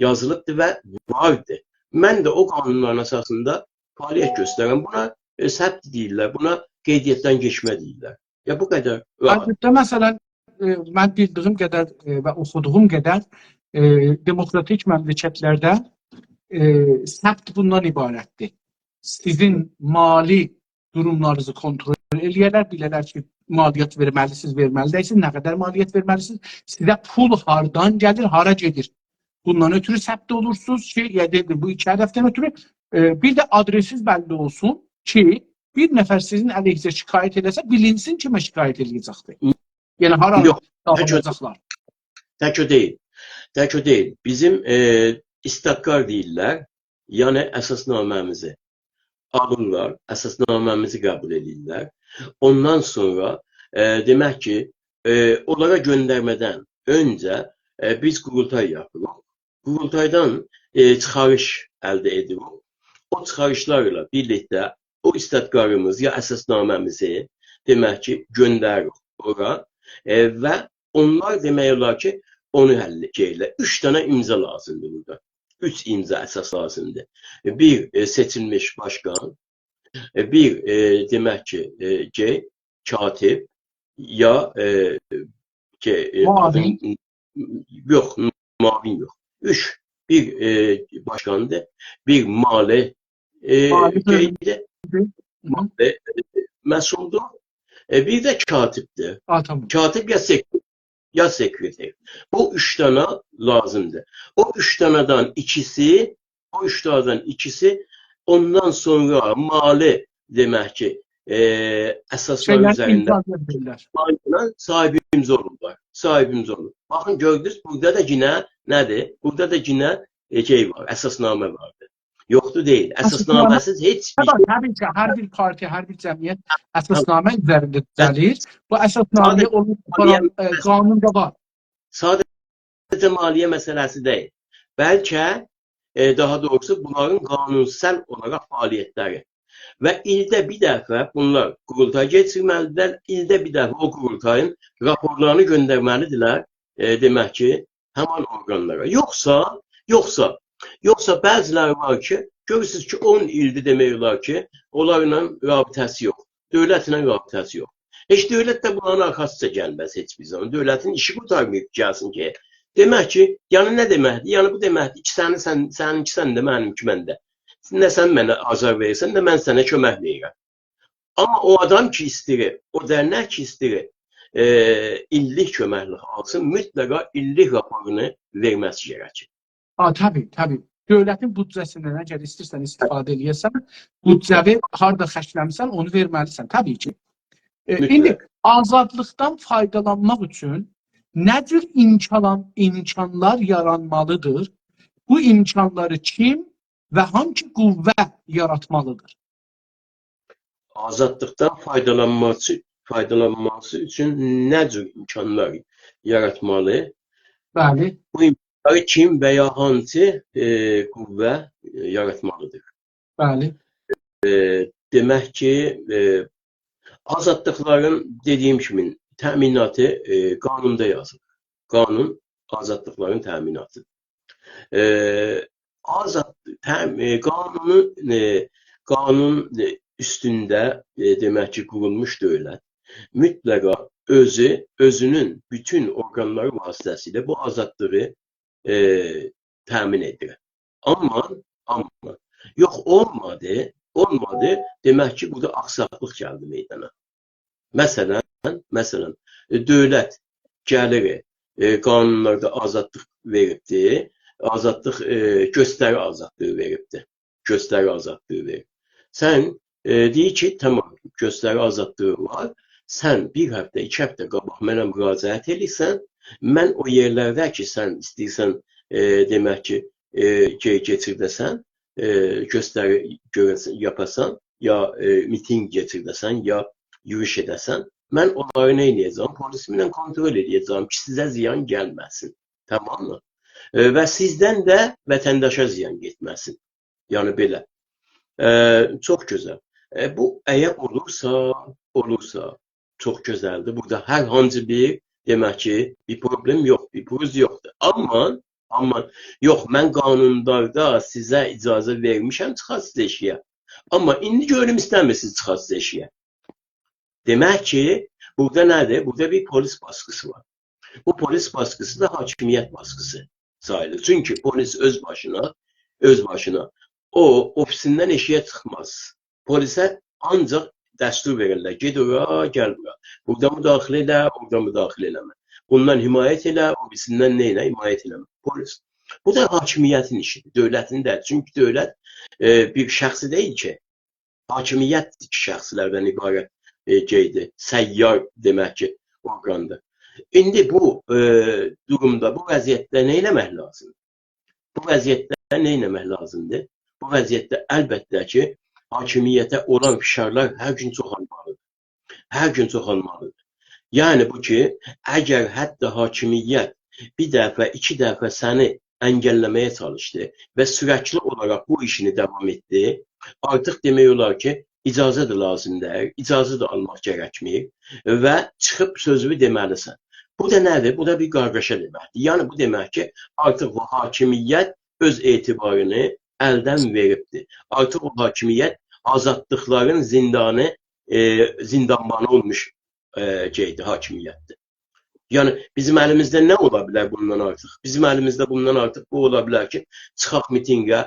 yazılıbdır və vardır. Mən də o qanunların əsasında fəaliyyət göstərəm. Buna səbt deyirlər, buna qeydiyyatdan keçmə deyirlər. Ya bu qədər. Adətdə məsələn, mən bildiyim qədər və oxuduğum qədər demokratik məmləkətlərdə səbt bundan ibarətdir. sizin mali durumlarınızı kontrol eləyərlər, bilərlər ki, maliyyət verməlisiniz, verməli deyilsiniz, nə qədər maliyyət verməlisiniz, sizə pul hardan gəlir, hara gedir. Bundan ötürü səbt olursunuz ki, ya dedi, bu 2 hədəfdən ötürü bir də adresiniz bəlli olsun ki, bir nəfər sizin əleyhinizə şikayət edəsə, bilinsin kimə şikayət edəcəkdir. Yəni, hara Yox, dağılacaqlar. tək o deyil. Tək o deyil. Bizim istiqrar deyirlər, yəni əsasnaməmizi alırlar, əsasnaməmizi qəbul edirlər. Ondan sonra demək ki, onlara göndərmədən öncə biz qurultay yapırıq. Qurultaydan çıxarış əldə edirik. O çıxarışlarla birlikdə o istiqrarımız ya əsasnaməmizi demək ki, göndəririk ora və onlar demək olar ki, onu həll edirlər. 3 dənə imza lazımdır burada. 3 imza əsas lazımdır. Bir seçilmiş başkan, bir demək ki, katib ya Muavin. Yox, muavin yox. 3. Bir başkandır, bir mali məsuldur, bir də katibdir. Tamam. Katib ya sekreter. O 3 dənə lazımdır. O 3 dənədən ikisi ondan sonra mali demək ki, əsaslar üzərində sahibimiz olurlar. Sahibimiz olur. Baxın, gördünüz, burada da yine nədir? Burada da yine var, əsasnamə vardır. Yoxdur deyil. Əsasnaməsiz heç bir şey. Təbii ki, hər bir partiya, hər bir cəmiyyət əsasnamə üzərində düzəlir. Bu əsasnaməyə onun qanunda var. Sadəcə maliyyə məsələsi deyil. Bəlkə, daha doğrusu bunların qanunsal olaraq fəaliyyətləri. Və ildə bir dəfə bunlar qurultay keçirməlidirlər. İldə bir dəfə o qurultayın raporlarını göndərməlidirlər, demək ki, həman orqanlara. Yoxsa bəziləri var ki, görürsünüz ki, 10 ildir demək olar ki, onlarla rabitəsi yox. Dövlətlə rabitəsi yox. Heç dövlət də bunların arxasıca gəlməz heç bir zaman. Dövlətin işi qurtarmayıb gəlsin ki, demək ki, yəni nə deməkdir? Yəni bu deməkdir ki, sənin sən də, mənim ki, mən də. Nə sən mənə azar verirsən, nə mən sənə kömək verirəm. Amma o adam ki istəyir, o dərnək ki istəyir, illik köməklik alsın, mütləqa illik raporunu verməsi gərəkir. Təbii. Dövlətin büdcəsindən əgər istəyirsən istifadə edəsən, büdcəvi harda xərcləmirsən, onu verməlisən. Təbii ki. İndi azadlıqdan faydalanmaq üçün nə cür imkanlar yaranmalıdır? Bu imkanları kim və hangi qüvvə yaratmalıdır? Azadlıqdan faydalanması üçün nə cür imkanlar yaratmalı? Bəli. Bu imkanları kim və ya hansı qüvvə yaratmalıdır? Bəli. Demək ki, azadlıqların dediyim kimi təminatı qanunda yazılır. Qanun azadlıqların təminatıdır. Qanun üstündə demək ki, qurulmuş dövlət mütləqa özünün bütün orqanları vasitəsilə bu azadlığı təmin edir. Amma yox, olmadı, demək ki, burada aksaqlıq gəldi meydana. Məsələn, dövlət gəlir, qanunlarda azadlıq veribdir, göstəri azadlığı veribdir. Göstəri azadlığı verib. Sən deyir ki, tamam, göstəri azadlığı var, sən bir həftə, 2 həftə qabaq mənə müraciət edirsən, mən o yerlərdə ki, sən istəyirsən, demək ki, keçirdəsən, göstəri yapasan, ya miting keçirdəsən, ya yürüyüş edəsən, mən onları nə edəcəm? Polisimlə kontrol edəcəm ki, sizə ziyan gəlməsin. Tamam mı? Və sizdən də vətəndaşa ziyan getməsin. Yəni belə. Çox gözəl. Bu əgər olursa, çox gözəldir. Burada hər hansı bir, demək ki, bir problem yox, bir pürüz yoxdur. Amma, yox, mən qanunlarda sizə icazə vermişəm, çıxasınız eşiyə. Amma indi görüm istəmirsiniz çıxasınız eşiyə. Demək ki, burada nədir? Burada bir polis baskısı var. Bu polis baskısı da hakimiyyət baskısı sayılır. Çünki polis öz başına o ofisindən eşiyə çıxmaz. Polisə ancaq dəstur verirlər. Ged ora, gəl bura. Burada müdaxilə elə, orada müdaxilə eləmə. Bundan himayət elə, o birisindən nə elə, himayət eləmə. Polis. Bu da hakimiyyətin işidir, dövlətin də. Çünki dövlət bir şəxsi deyil ki, hakimiyyət şəxslərdən ibarət şeydir, səyyar demək ki, orqandır. İndi bu durumda, bu vəziyyətdə nə eləmək lazımdır? Bu vəziyyətdə nə eləmək lazımdır? Bu vəziyyətdə əlbəttə ki, hakimiyyətə olan fişarlar hər gün çoxalmalıdır. Hər gün çoxalmalıdır. Yəni bu ki, əgər hətta hakimiyyət bir dəfə, iki dəfə səni əngəlləməyə çalışdı və sürətli olaraq bu işini davam etdi, artıq demək olar ki, icazə də lazımdır, icazə də almaq gərəkmir və çıxıb sözünü deməlisən. Bu da nədir? Bu da bir qargaşa deməkdir. Yəni bu demək ki, artıq bu hakimiyyət öz etibarını əldən veribdir. Artıq o hakimiyyət azadlıqların zindanbanı olmuş hakimiyyətdir. Yəni bizim əlimizdə nə ola bilər bundan artıq? Bizim əlimizdə bundan artıq bu ola bilər ki, çıxaq mitinqə,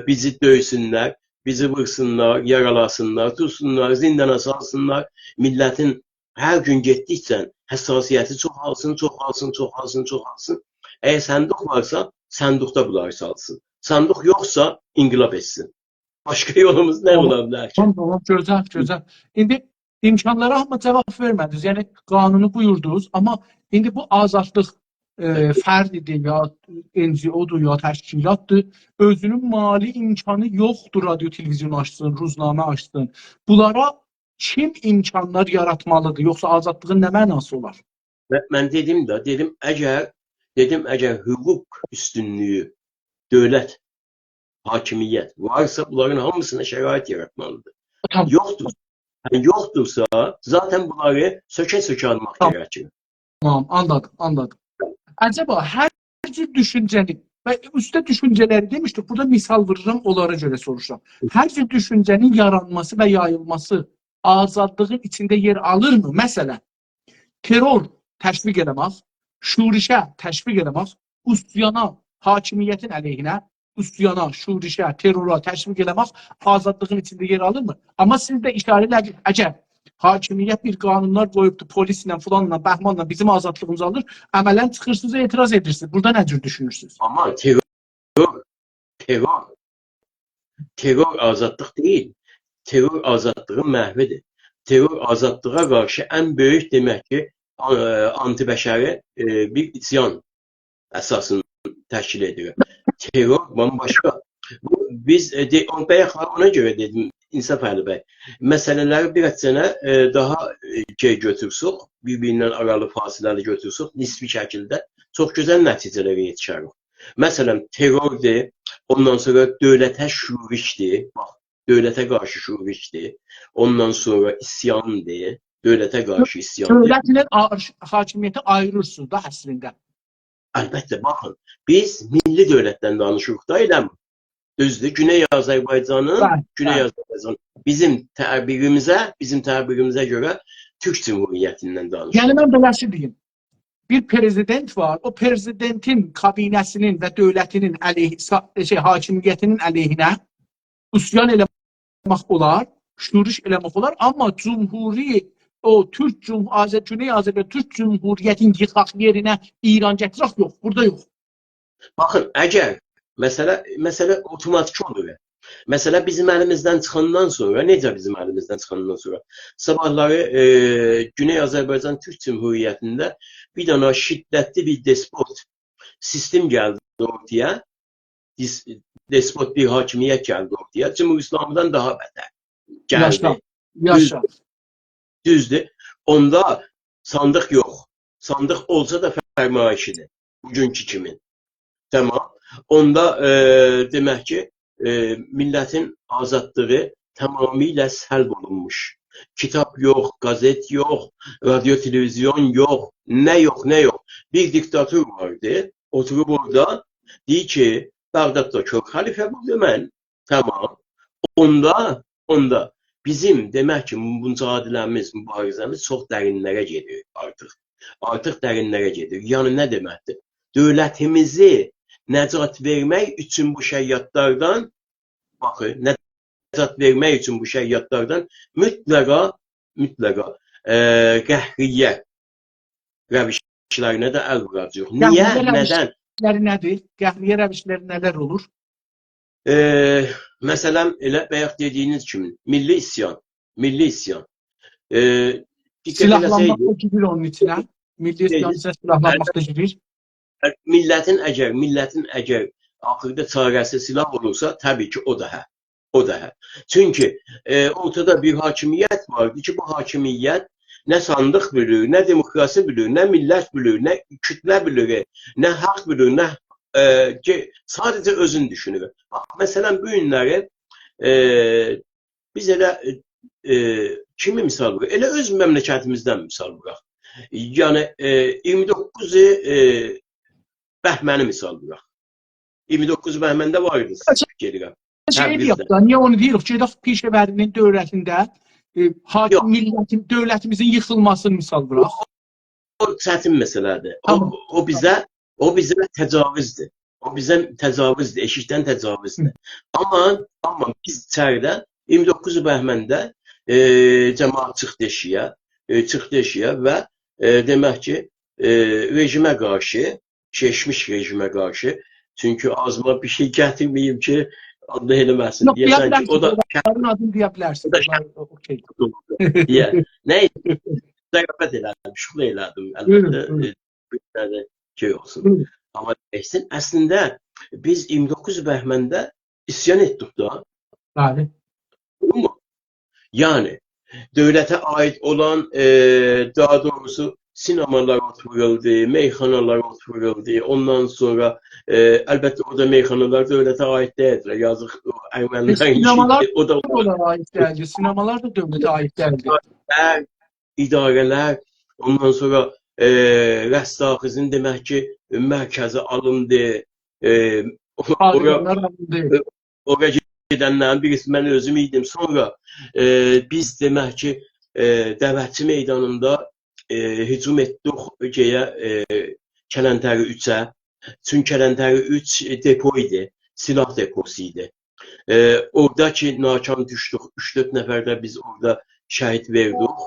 bizi döysünlər, bizi vursunlar, yaralasınlar, tutsunlar, zindana salsınlar. Millətin hər gün getdikcə həssasiyyəti çoxalsın, çoxalsın, çoxalsın, çoxalsın. Əgər sənduq varsa, sənduqda bunları salsın. Sənduq yoxsa, inqilab etsin. Başqa yolumuz nə ola bilər ki? Tamam, gözəl, gözəl. İndi imkanlara amma cavab vermədiniz. Yəni qanunu buyurdunuz, amma indi bu azadlıq fərdidir ya NGO-dur ya təşkilatdır. Özünün mali imkanı yoxdur, radio televizyon açsın, ruznamə açsın. Bunlara kim imkanlar yaratmalıdır? Yoxsa azadlığın nə mənası olar? Mən dedim də, əgər hüquq üstünlüyü, dövlət, hakimiyyət varsa, bunların hamısına şərait yaratmalıdır. Tamam. Yoxdursa, zaten bunları söke-söke almaq gerekir. Tamam, anladım. Acaba hər cür düşüncəni və üstə düşüncələri demişdik, burada misal vururam, onlara görə soruşuram. Hər cür düşüncənin yaranması və yayılması azadlığın içində yer alırmı? Məsələn, terror təşviq eləmək, şurişə təşviq eləmək, üsyana, hakimiyyətin əleyhinə, üsyana, şurişə, terrora təşviq eləmək azadlığın içində yer alırmı? Amma siz də işarə edin, əgər hakimiyyət bir qanunlar qoyubdur, polislə, filanla, bəhmanla bizim azadlığımızı alır, əmələn çıxırsınız, etiraz edirsiniz. Burada nə cür düşünürsünüz? Amma terror azadlıq deyil. Terror azadlığın məhvidir. Terror azadlığa qarşı ən böyük demək ki, antibəşəri bir isyan əsasını təşkil edir. Terror bambaşqa. Biz ona görə dedim, İnsaf Əli bəy, məsələləri bir sənə daha götürsək, bir-birindən aralı fasiləli götürsək, nisbi şəkildə çox gözəl nəticələrə yetişərik. Məsələn, terrordur, ondan sonra dövlətə şurişdir, bax, dövlətə qarşı şurişdir, ondan sonra isyandır, dövlətə qarşı isyandır. Dövlətlə hakimiyyəti ayırırsınız da əslində. Əlbəttə, baxın, biz milli dövlətdən danışırıq da, eləmi? Düzdür, Güney Azərbaycanın, bizim təbirimizə görə Türk Cumhuriyyətindən danışırıq. Yəni mən beləsi deyim, bir prezident var, o prezidentin kabinəsinin və dövlətinin hakimiyyətinin əleyhinə üsyan eləmək olar, şuriş eləmək olar, amma Cumhuri, o Güney Azərbaycan Türk Cumhuriyyətin yıxaq yerinə İran gətirək yox, burada yox. Baxın, əgər məsələ otomatik olur. Məsələ bizim əlimizdən çıxandan sonra, necə bizim əlimizdən çıxandan sonra? Sabahları Güney Azərbaycan Türk Cumhuriyyətində bir dənə şiddətli bir despot sistem gəldi ortaya. Despot bir hakimiyyət gəldi ortaya. Cumhur İslamıdan daha bətər gəldi. Yaşa. Düzdür. Onda sandıq yox. Sandıq olsa da fərmayişidir. Bugünkü kimi. Tamam. Onda demək ki, millətin azadlığı tamamilə səlb olunmuş. Kitap yox, gazet yox, radio, televizyon yox, nə yox. Bir diktatör vardı, oturub orada, deyir ki, Bağdadda kök xəlifə budur mən. Tamam. Onda bizim demək ki, mücadiləmiz, mübarizəmiz çox dərinlərə gedir artıq. Artıq dərinlərə gedir. Yəni nə deməkdir? Dövlətimizi nəcat vermək üçün bu şəriətlərdən baxı, nəcat vermək üçün bu şəriətlərdən mütləqa qəhriyyə rəvişlərinə də əl vuracaq. Niyə? Nədən? Nədir? Qəhriyə rəvişləri nələr olur? Məsələn, elə bayaq dediyiniz kimi milli isyan. Silahlanmaq da girir onun içinə. Milli isyan isə silahlanmaq da girir. Millətin əgər axırda çarəsi silah olursa, təbii ki, o da hə. Çünki ortada bir hakimiyyət vardı ki, bu hakimiyyət nə sandıq bilir, nə demokrasi bilir, nə millət bilir, nə kütlə bilir, nə haqq bilir, nə sadəcə özünü düşünür. Məsələn, bu günləri biz elə kimi misal vuraq? Elə öz məmləkətimizdən misal vuraq. Yəni 29 Bəhməni misal vuraq. 29 Bəhməndə var idi, gedirəm. Niyə onu deyirik ki, Pişəvərinin dövlətində millətin, dövlətimizin yıxılmasını misal vuraq? O çətin məsələdir. O bizə təcavüzdür. O bizə təcavüzdür, eşikdən təcavüzdür. Amma biz içəridə 29 Bəhməndə cəmaat çıxdı eşiyə və demək ki, rejimə qarşı, keçmiş rejimə qarşı, çünki ağzıma bir şey gətirməyim ki, adı eləməsin. Deyəsən ki, o da adını deyə bilərsin. Nə idi? Zərafət elədim, şüxlə elədim. Əlbəttə, şey olsun. Amma əslində biz 29 Bəhməndə isyan etdik da. Bəli. Yəni, dövlətə aid olan, daha doğrusu sinemalar oturuldu, meyxanalar oturuldu. Ondan sonra, əlbəttə, o da meyxanalar dövlətə aid deyildir. Yazıq Ermənilərin işi. Sinemalar da dövlətə aid deyildir. İdarələr, ondan sonra rəssaxizin demək ki, mərkəzi alındı. Ora gedənlərin birisi mən özüm idim. Sonra biz demək ki, Dəvətçi meydanında hücum etdik Kələntəri 3-ə. Çünki Kələntəri 3 depo idi, silah deposu idi. Oradakı nakam düşdük, 3-4 nəfər də biz orada şəhid verdik.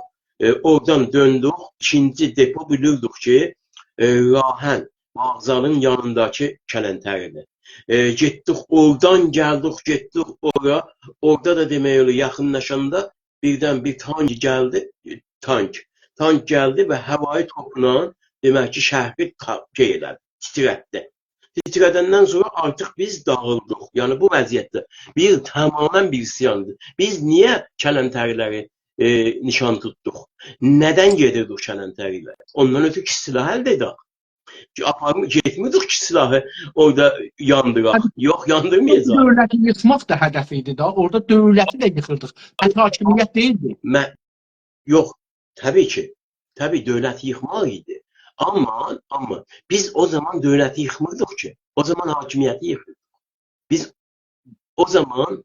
Oradan döndük, ikinci depo bilirdik ki, Rahən, mağazanın yanındakı Kələntəridir. Getdik, oradan gəldik, getdik ora. Orada da demək olar, yaxınlaşanda birdən bir tank gəldi, tank gəldi və həvai topla demək ki, şəhri titrətdi. Titrədəndən sonra artıq biz dağıldıq. Yəni bu vəziyyətdə tamamən bir isyandır. Biz niyə Kələntəriləri nişan tutduq? Nədən gedirdik Kələntəriləri? Ondan ötürü ki, silah əldə edək. Getmirdik ki, silahı orada yandıraq. Yox, yandırmayacaq. Dövləti yıxmaq da hədəf idi da. Orada dövləti də yıxırdıq. Hakimiyyət deyildi. Yox, təbii ki. Təbii dövləti yıxmaq idi. Amma biz o zaman dövləti yıxmırdıq ki. O zaman hakimiyyəti yıxırdıq. Biz o zaman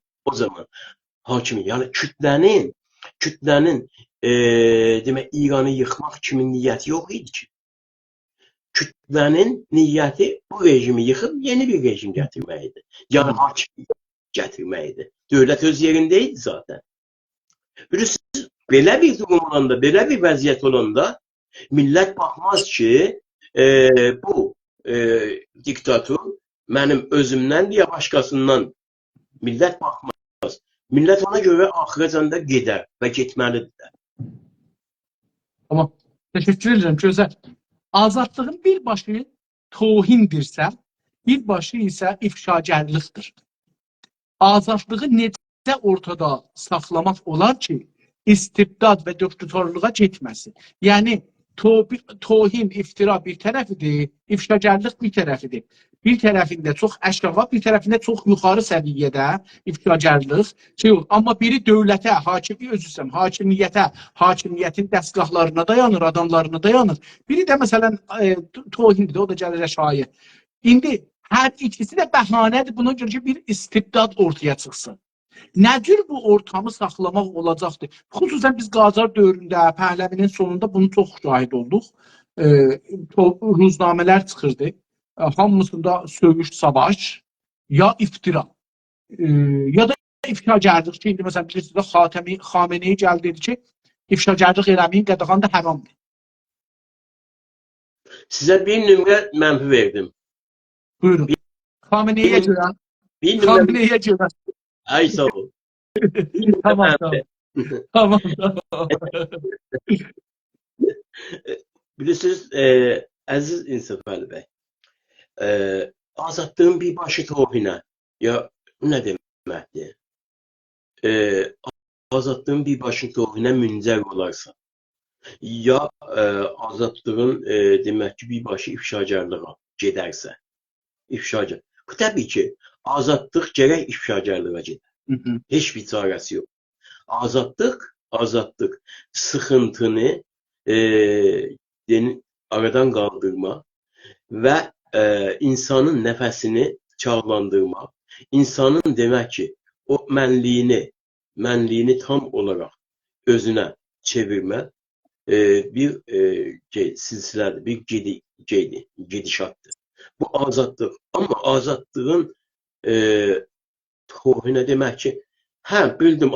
hakimiyyət, yəni kütlənin demək İranı yıxmaq kimin niyyəti yox idi ki. Kütlənin niyyəti bu rejimi yıxıb yeni bir rejim gətirməkdir. Yəni hakimiyyət gətirməkdir. Dövlət öz yerində idi zaten. Bilirsiniz, belə bir durum olanda, belə bir vəziyyət olanda millət baxmaz ki, bu diktator mənim özümdən ya başqasından millət baxmaz. Millət ona görə axıracanda gedər və getməlidir. Tamam. Təşəkkür edirəm, gözəl. Azadlığın bir başı tohindirsə, bir başı isə ifşagərlikdir. Azadlığı necə ortada saxlamaq olar ki, istibdad və diktatorluğa getməsin? Yəni, tohin, iftira bir tərəfidir, ifşagərlik bir tərəfidir. Bir tərəfində çox əşrafa, bir tərəfində çox yuxarı səviyyədə ifşagərlik. Amma biri dövlətə, hakimiyyətə, hakimiyyətin dəstgahlarına dayanır, adamlarına dayanır. Biri də məsələn tohindir, o da gəlir şayə. İndi hər ikisi də bəhanədir buna görə ki, bir istibdad ortaya çıxsın. Nə cür bu ortamı saxlamaq olacaqdır? Xüsusən biz Qacar dövründə, Pəhləvinin sonunda bunu çox şahid olduq. Ruznamələr çıxırdı. Hamısında sövüş, savaş, ya iftira, ya da ifşagarlıq ki, indi məsələn bilirsiniz, Xameneyi gəldi dedi ki, ifşagarlıq eləməyin, qadağan da haramdır. Sizə bir nömrə mənfi verdim. Buyurun. Xameneyiyə görə. Bir nömrə. Xameneyiyə görə. Ay sağ ol. Tamam, tamam. Tamam, tamam. Bilirsiniz, əziz İnsaf Əli bəy, azadlığın bir başı tohinə, ya bu nə deməkdir? Azadlığın bir başı tohinə müncər olarsa, ya azadlığın demək ki, bir başı ifşagarlığa gedərsə, ifşagar. Bu təbii ki, azadlıq gərək ifşagarlığa gedər. Heç bir çarəsi yox. Azadlıq sıxıntını aradan qaldırma və insanın nəfəsini çağlandırma, insanın demək ki, o mənliyini tam olaraq özünə çevirmə bir silsilədir, bir gedişatdır. Bu azadlıq. Amma azadlığın tohinə demək ki, hə, bildim,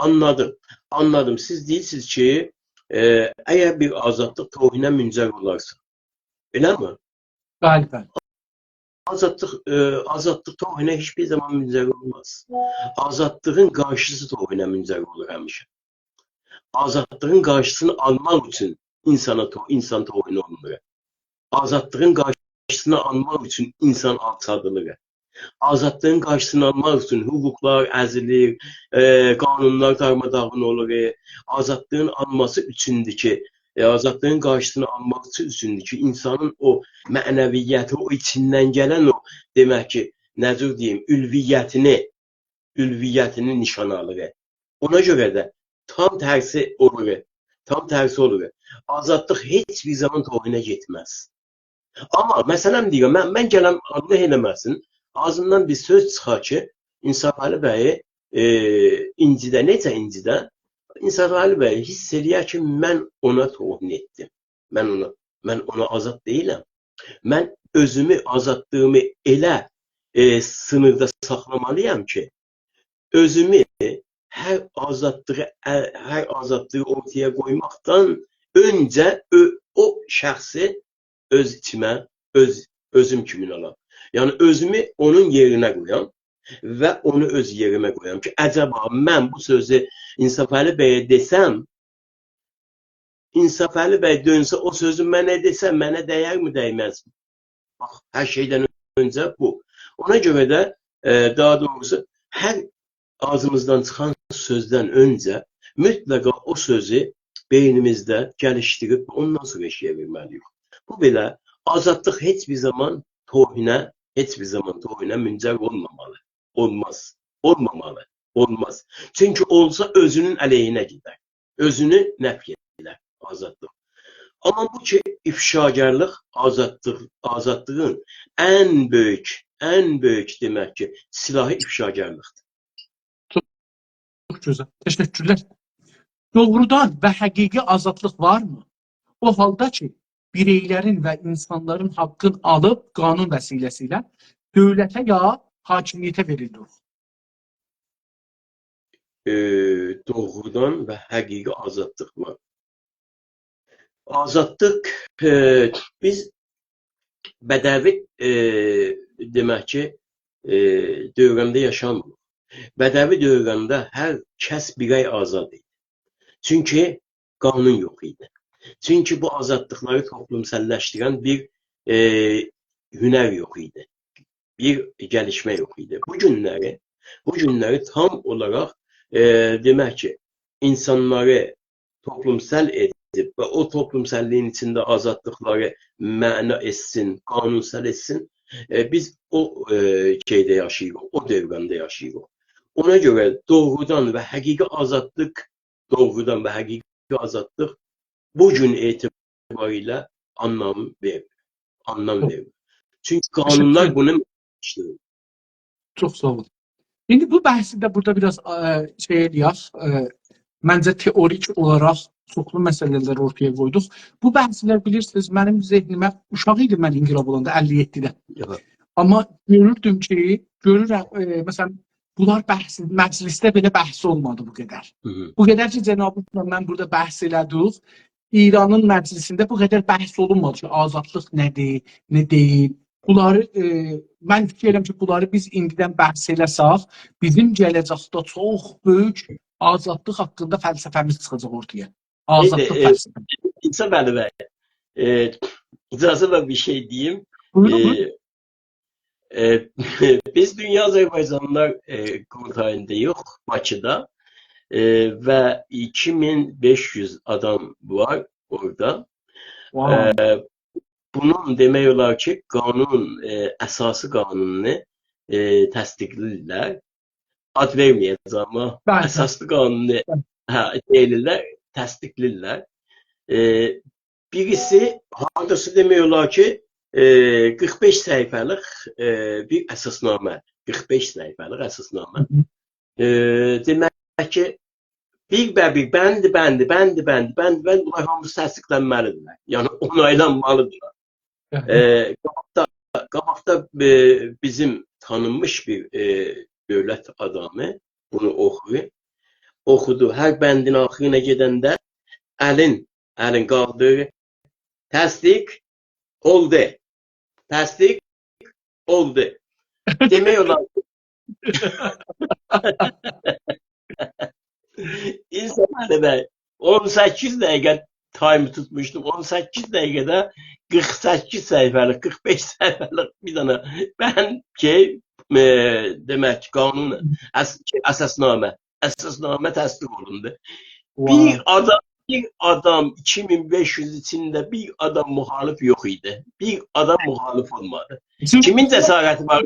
anladım. Siz deyirsiniz ki, əgər bir azadlıq tohinə müncər olarsa, eləmi? Bəli, bəli. Azadlıq tohinə heç bir zaman müncər olmaz. Azadlığın qarşısı tohinə müncər olur həmişə. Azadlığın qarşısını almaq üçün insan tohinə olunur. Azadlığın qarşısını almaq üçün insan alçaldılır. Azadlığın qarşısını almaq üçün hüquqlar əzilir, qanunlar darmadağın olur. Azadlığın alması üçündür ki, azadlığın qarşısını almaq üçündür ki, insanın o mənəviyyəti, o içindən gələn o, demək ki, necə deyim, ülviyyətini nişan alır. Ona görə də tam tərsi olur. Azadlıq heç bir zaman tohinə getməz. Amma məsələn deyirəm, mən gələm, Allah eləməsin, ağzımdan bir söz çıxar ki, İnsaf Əli bəyi necə incidə, İnsaf Əli bəyi hiss eləyər ki, mən ona tohin etdim. Mən ona azad deyiləm. Mən özümü, azadlığımı elə sınırda saxlamalıyam ki, özümü hər azadlığı ortaya qoymaqdan öncə o şəxsi öz içimə, özüm kimin alam. Yəni özümü onun yerinə qoyam və onu öz yerimə qoyam ki, əcəba mən bu sözü İnsaf Əli bəyə desəm, İnsaf Əli bəy dönsə o sözü mənə desə, mənə dəyərmi, dəyməzmi? Bax, hər şeydən öncə bu. Ona görə də daha doğrusu hər ağzımızdan çıxan sözdən öncə mütləqa o sözü beynimizdə gəlişdirib ondan sonra işə verməliyik. Bu belə azadlıq heç bir zaman tohinə müncər olmamalı. Olmaz. Çünki olsa özünün əleyhinə gedər. Özünü nəf edər azadlıq. Amma bu ki, ifşagarlıq azadlığın ən böyük demək ki, silahı ifşagarlıqdır. Çox gözəl. Təşəkkürlər. Doğrudan və həqiqi azadlıq varmı? O halda ki, bireylərin və insanların haqqını alıb qanun vəsiləsi ilə dövlətə ya hakimiyyətə verilir. Doğrudan və həqiqi azadlıq var. Azadlıq biz bədəvi demək ki, dövrəndə yaşamırıq. Bədəvi dövrəndə hər kəs birey azad idi. Çünki qanun yox idi. Çünki bu azadlıqları toplumsəlləşdirən bir hünər yox idi. Bir gəlişmə yox idi. Bu günləri tam olaraq demək ki, insanları toplumsəl edib və o toplumsəlliyin içində azadlıqları məna etsin, qanunsəl etsin. Biz o şeydə yaşayırıq, o dövrəndə yaşayırıq. Ona görə doğrudan və həqiqi azadlıq bu gün etibarilə anlam verir. Çünki qanunlar bunu işləyir. Çox sağ olun. İndi bu bəhsi də burada biraz eləyək. Məncə teorik olaraq çoxlu məsələlər ortaya qoyduq. Bu bəhslər bilirsiniz, mənim zehnimə uşaq idi mən inqilab olanda 57-də. Amma görürdüm ki, məsələn, bunlar məclisdə belə bəhs olmadı bu qədər. Hı hı. Bu qədər ki, cənabınızla mən burada bəhs elədik, İranın məclisində bu qədər bəhs olunmadı ki, azadlıq nədir, nə deyil. Bunları, mən fikirləyirəm ki, bunları biz indidən bəhs eləsək, bizim gələcəkdə çox böyük azadlıq haqqında fəlsəfəmiz çıxacaq ortaya. Neydi? Azadlıq fəlsəfəsi. İnsan Əli bəy, icazə bir şey diyeyim. Buyurun, buyurun. Biz Dünya Azərbaycanlılar qurultayındayıq Bakıda və 2500 adam var orada. Wow. Bunun demək olar ki, qanun, əsası qanununu təsdiqləyirlər. Ad verməyəcəm amma Bəli. əsaslı qanunu deyirlər, təsdiqləyirlər. Birisi, hardası demək olar ki, 45 səhifəlik bir əsasnamə. 45 səhifəlik əsasnamə. Demək ki, bir bəndi, bunlar hamısı təsdiqlənməlidirlər. Yəni, onaylanmalıdırlar. Qabaqda bizim tanınmış bir dövlət adamı bunu oxudu. Hər bəndin axırına gedəndə əlin qaldırır. Təsdiq oldu. Təsdiq oldu. Demək olar ki, İnsan Əli bəy, 18 dəqiqə time tutmuşdum. 18 dəqiqədə 48 səhifəlik, 45 səhifəlik bir dənə demək ki, qanun, əsasnamə təsdiq olundu. Bir adam 2500 içində bir adam müxalif yox idi. Bir adam müxalif olmadı. Kimin cəsarəti var?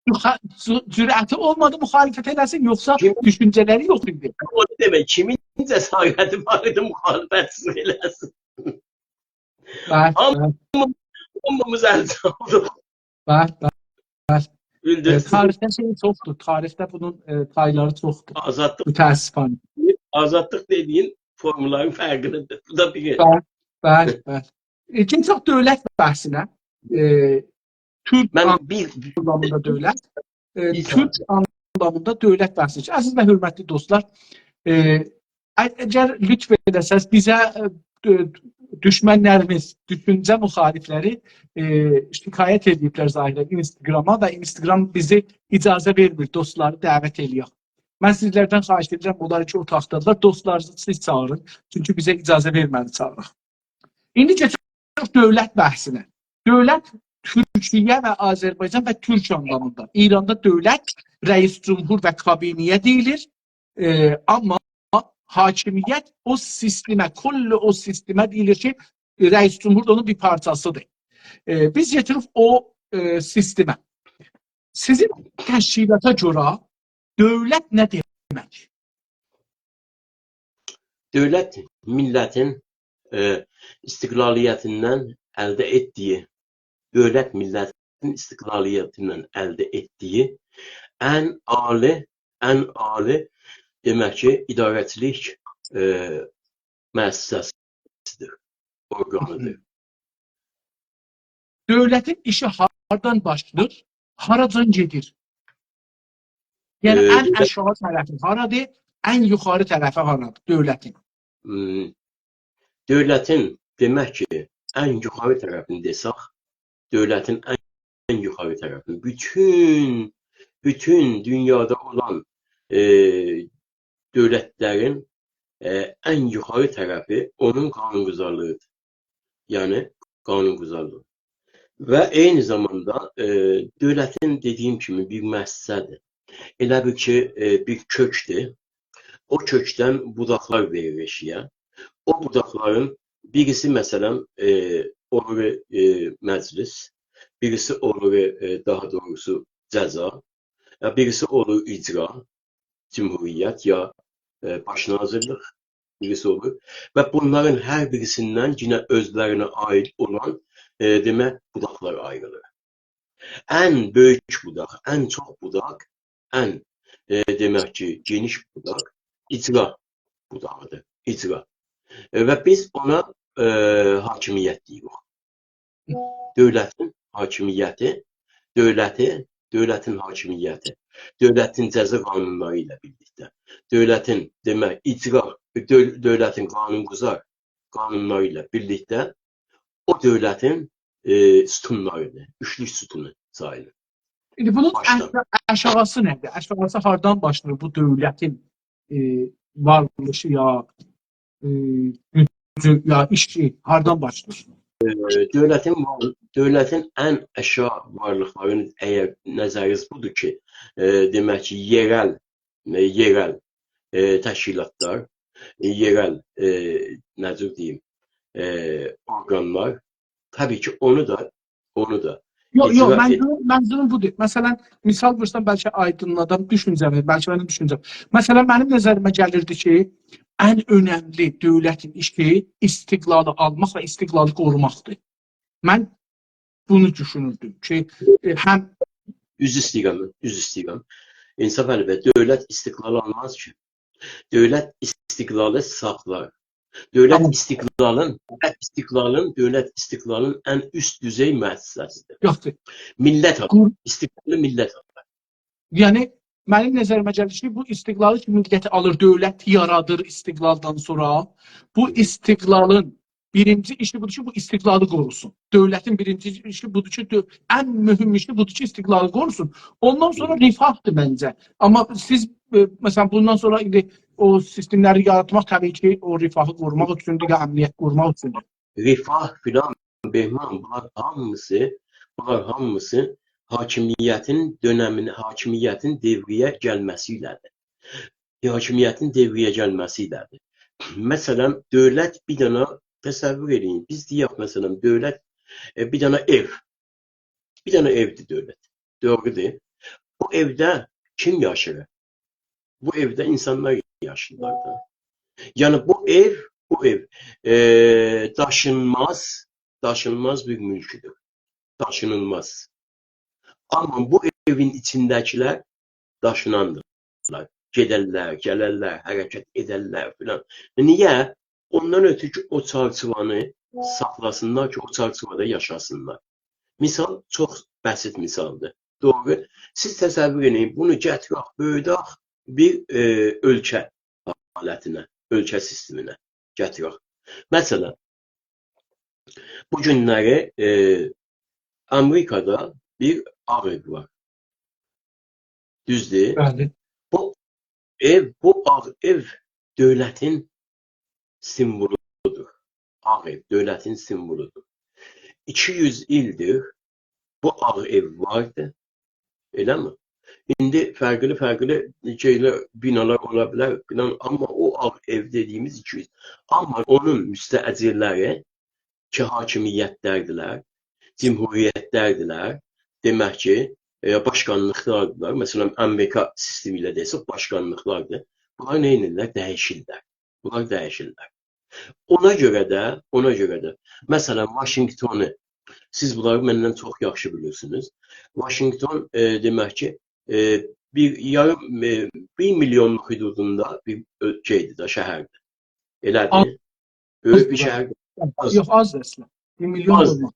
Cürəti olmadı müxalifət eləsin, yoxsa düşüncələri yox idi. O demək, kimin cəsarəti var idi müxalifətsiz eləsin. Hamımız əldə olduq. Bəli. Tarixdə çoxdur. Tarixdə bunun payları çoxdur. Azadlıq. Mütəəssifən. Azadlıq dediyin formulların fərqlidir. Bu da bir. Bəli. Çox dövlət bəhsinə. Türk anlamında dövlət, Türk anlamında dövlət bəhsi. Əziz və hörmətli dostlar, əgər lütf edəsəz, bizə düşmənlərimiz, düşüncə müxalifləri şikayət ediblər zahirən Instagrama və Instagram bizi icazə vermir, dostları dəvət eləyək. Mən sizlərdən xahiş edirəm, onlar iki otaqdadılar, dostlarınızı siz çağırın, çünki bizə icazə verməli çağırıq. İndi keçək dövlət bəhsinə. Dövlət Türkiyə və Azərbaycan və Türk anlamında. İranda dövlət, rəis cümhur və kabiniyyə deyilir. Amma hakimiyyət o sistemə, kullu o sistemə deyilir ki, rəis cümhur da onun bir parçasıdır. Biz getirib o sistemə. Sizin təşkilata görə dövlət nə demək? Dövlət millətin istiqlaliyyətindən əldə etdiyi dövlət millətin istiqlaliyyətindən əldə etdiyi ən ali demək ki, idarəçilik müəssisəsidir, orqanıdır. Dövlətin işi hardan başlayır, haracan gedir? Yəni, ən aşağı tərəfi haradır, ən yuxarı tərəfi haradır dövlətin? Dövlətin demək ki, ən yuxarı tərəfini desək, dövlətin ən yuxarı tərəfini, bütün dünyada olan dövlətlərin ən yuxarı tərəfi onun qanunqüzarlığıdır. Yəni, qanunqüzarlığı. Və eyni zamanda dövlətin dediyim kimi bir müəssisədir. Elə bir ki, bir kökdür. O kökdən budaqlar verir eşiyə. O budaqların birisi məsələn olur məclis, birisi olur daha doğrusu cəza, birisi olur icra, cümhuriyyət ya baş nazirlik, birisi olur. Və bunların hər birisindən yine özlərinə aid olan demək budaqlar ayrılır. Ən böyük budaq, ən çox budaq, ən demək ki, geniş budaq icra budağıdır, icra. Və biz ona hakimiyyət deyirik. Dövlətin hakimiyyəti, dövləti dövlətin hakimiyyəti, dövlətin cəza qanunları ilə birlikdə, dövlətin demək icra, dövlətin qanunquzar qanunları ilə birlikdə o dövlətin sütunlarıdır, üçlük sütunu sayılır. İndi bunun Başdan. aşağısı nədir? Aşağısı hardan başlayır bu dövlətin varlışı ya gücü ya işi hardan başlayır? Dövlətin ən əşya varlıqlarını əgər nəzəriniz budur ki, demək ki, yerel təşkilatlar, yerel necə deyim, orqanlar, təbii ki, onu da Yox, icra mənzum budur. Məsələn, misal versəm bəlkə aydınladan düşüncəmi, bəlkə mənim düşüncəm. Məsələn, mənim nəzərimə gəlirdi ki, ən önəmli dövlətin işi istiqlalı almaq və istiqlalı qorumaqdır. Mən bunu düşünürdüm ki, həm Üz istəyirəm. İnsaf əlbəttə, dövlət istiqlal almaz ki. Dövlət istiqlalı saxlar. Dövlət istiqlalın ən üst düzey müəssisəsidir. yoxdur. Millət alır. İstiqlalı millət alır. Yəni mənim nəzərimə gəlir ki, bu istiqlalı ki, millət alır, dövlət yaradır istiqlaldan sonra. Bu istiqlalın birinci işi budur ki, bu istiqlalı qorusun. Dövlətin birinci işi budur ki, ən mühüm işi budur ki, istiqlalı qorusun. Ondan sonra rifahdır məncə. Amma siz məsələn bundan sonra indi o sistemləri yaratmaq təbii ki, o rifahı qorumaq üçündür, ya əmniyyət qorumaq üçündür. Rifah filan, Behman, bunlar hamısı hakimiyyətin dönəmini, hakimiyyətin devriyə gəlməsi ilədir. Hakimiyyətin devriyə gəlməsi ilədir. Məsələn, dövlət bir dənə təsəvvür edin. Biz deyək məsələn, dövlət bir dənə evdir dövlət. Doğrudur. Bu evdə kim yaşayır? Bu evdə insanlar yaşayırlar da. Yəni bu ev daşınmaz bir mülküdür. Daşınılmaz. Amma bu evin içindəkilər daşınandırlar. Gedərlər, gələrlər, hərəkət edərlər filan. Niyə? Ondan ötürü ki, o çarçıvanı saxlasınlar ki, o çarçıvada yaşasınlar. Misal çox bəsit misaldır. Doğru. Siz təsəvvür edin, bunu gətirək, böyüdək bir ölkə halətinə, ölkə sisteminə gətirək. Məsələn, bu günləri Amerikada bir ağ ev var. Düzdür? Bəli. Bu ağ ev dövlətin simvoludur. Ağ ev dövlətin simvoludur. 200 ildir bu ağ ev vardı. Eləmi? İndi fərqli binalar ola bilər, amma o ağ ev dediyimiz 200. Amma onun müstəəcirləri ki, hakimiyyətlərdilər, cümhuriyyətlərdilər, demək ki, başkanlıqlardılar. Məsələn, Amerika sistemi ilə desək, başkanlıqlardır. Bunlar nə edirlər? Dəyişirlər. Bunlar dəyişirlər. Ona görə də, məsələn, Vaşinqtonu, siz bunları məndən çox yaxşı bilirsiniz. Vaşinqton demək ki, 1 milyonluq hüdudunda bir şeydir də, şəhərdir. Elədir. Böyük bir şəhərdir. Yox, azdır əslən. 1 milyon olmaz.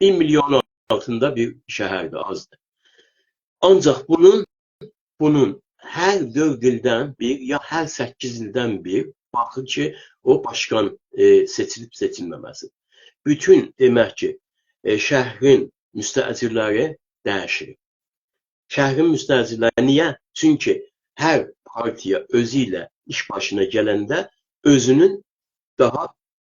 1 milyonun altında bir şəhərdir, azdır. Ancaq bunun hər 4 ildən bir, ya hər 8 ildən bir baxır ki, o başkan seçilib seçilməməsi. Bütün demək ki, şəhrin müstəəcirləri dəyişir. Şəhrin müstəəcirləri niyə? Çünki hər partiya özü ilə iş başına gələndə özünün daha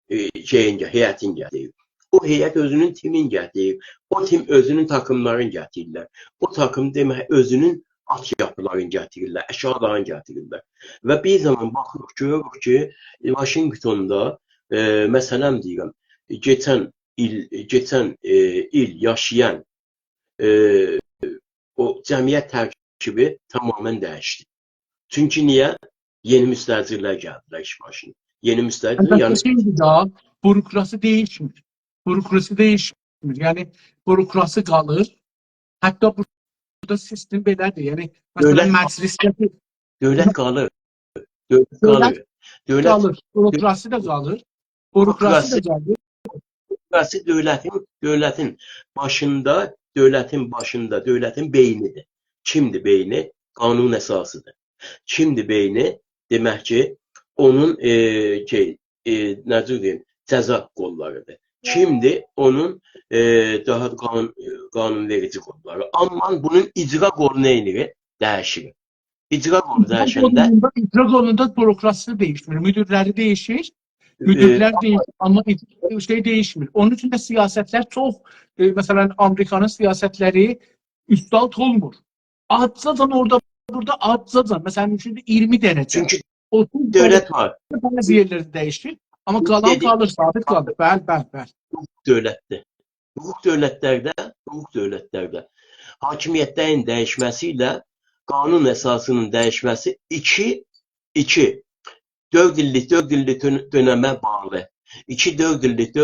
heyətin gətirir. O heyət özünün timin gətirir. O tim özünün takımlarını gətirirlər. O takım demək özünün at yapılarını gətirirlər, əşyalarını gətirirlər. Və bir zaman baxırıq, görürük ki, Vaşinqtonda, məsələn deyirəm, keçən il yaşayan o cəmiyyət tərkibi tamamən dəyişdi. Çünki niyə? Yeni müstəəcirlər gəldilər iş başına. Yeni müstəəcirlər yəni bürokrasi değişmir. Bürokrasi değişmir. Yəni bürokrasi qalır. Hətta burada sistem belədir. Yəni məsələn məclisdə dövlət qalır. Dövlət qalır. Bürokrasi də qalır. Bürokrasi dövlətin başında dövlətin başında, dövlətin beynidir. Kimdir beyni? Qanun əsasıdır. Kimdir beyni? Demək ki, onun necə deyim, cəza qollarıdır. Kimdir? Onun daha qanunverici qolları. Amma bunun icra qolu nə edir? Dəyişir. İcra qolu dəyişəndə icra qolunda bürokrasi değişmir. Müdürləri değişir. Müdürlər değişir ama şey değişmir. Onun için de siyasetler çok mesela Amerika'nın siyasetleri üstad olmur. Adzadan orada burada adzadan mesela şimdi 20 derece. çünki 30 dövlət var. bazı yerleri değişir. Ama kalan kalır, sabit kalır. Bəli. Dövlətdir. Hüquq dövlətlərdə hakimiyyətlərin dəyişməsi ilə qanun əsasının dəyişməsi 4 illik dönəmə bağlı. 4 illik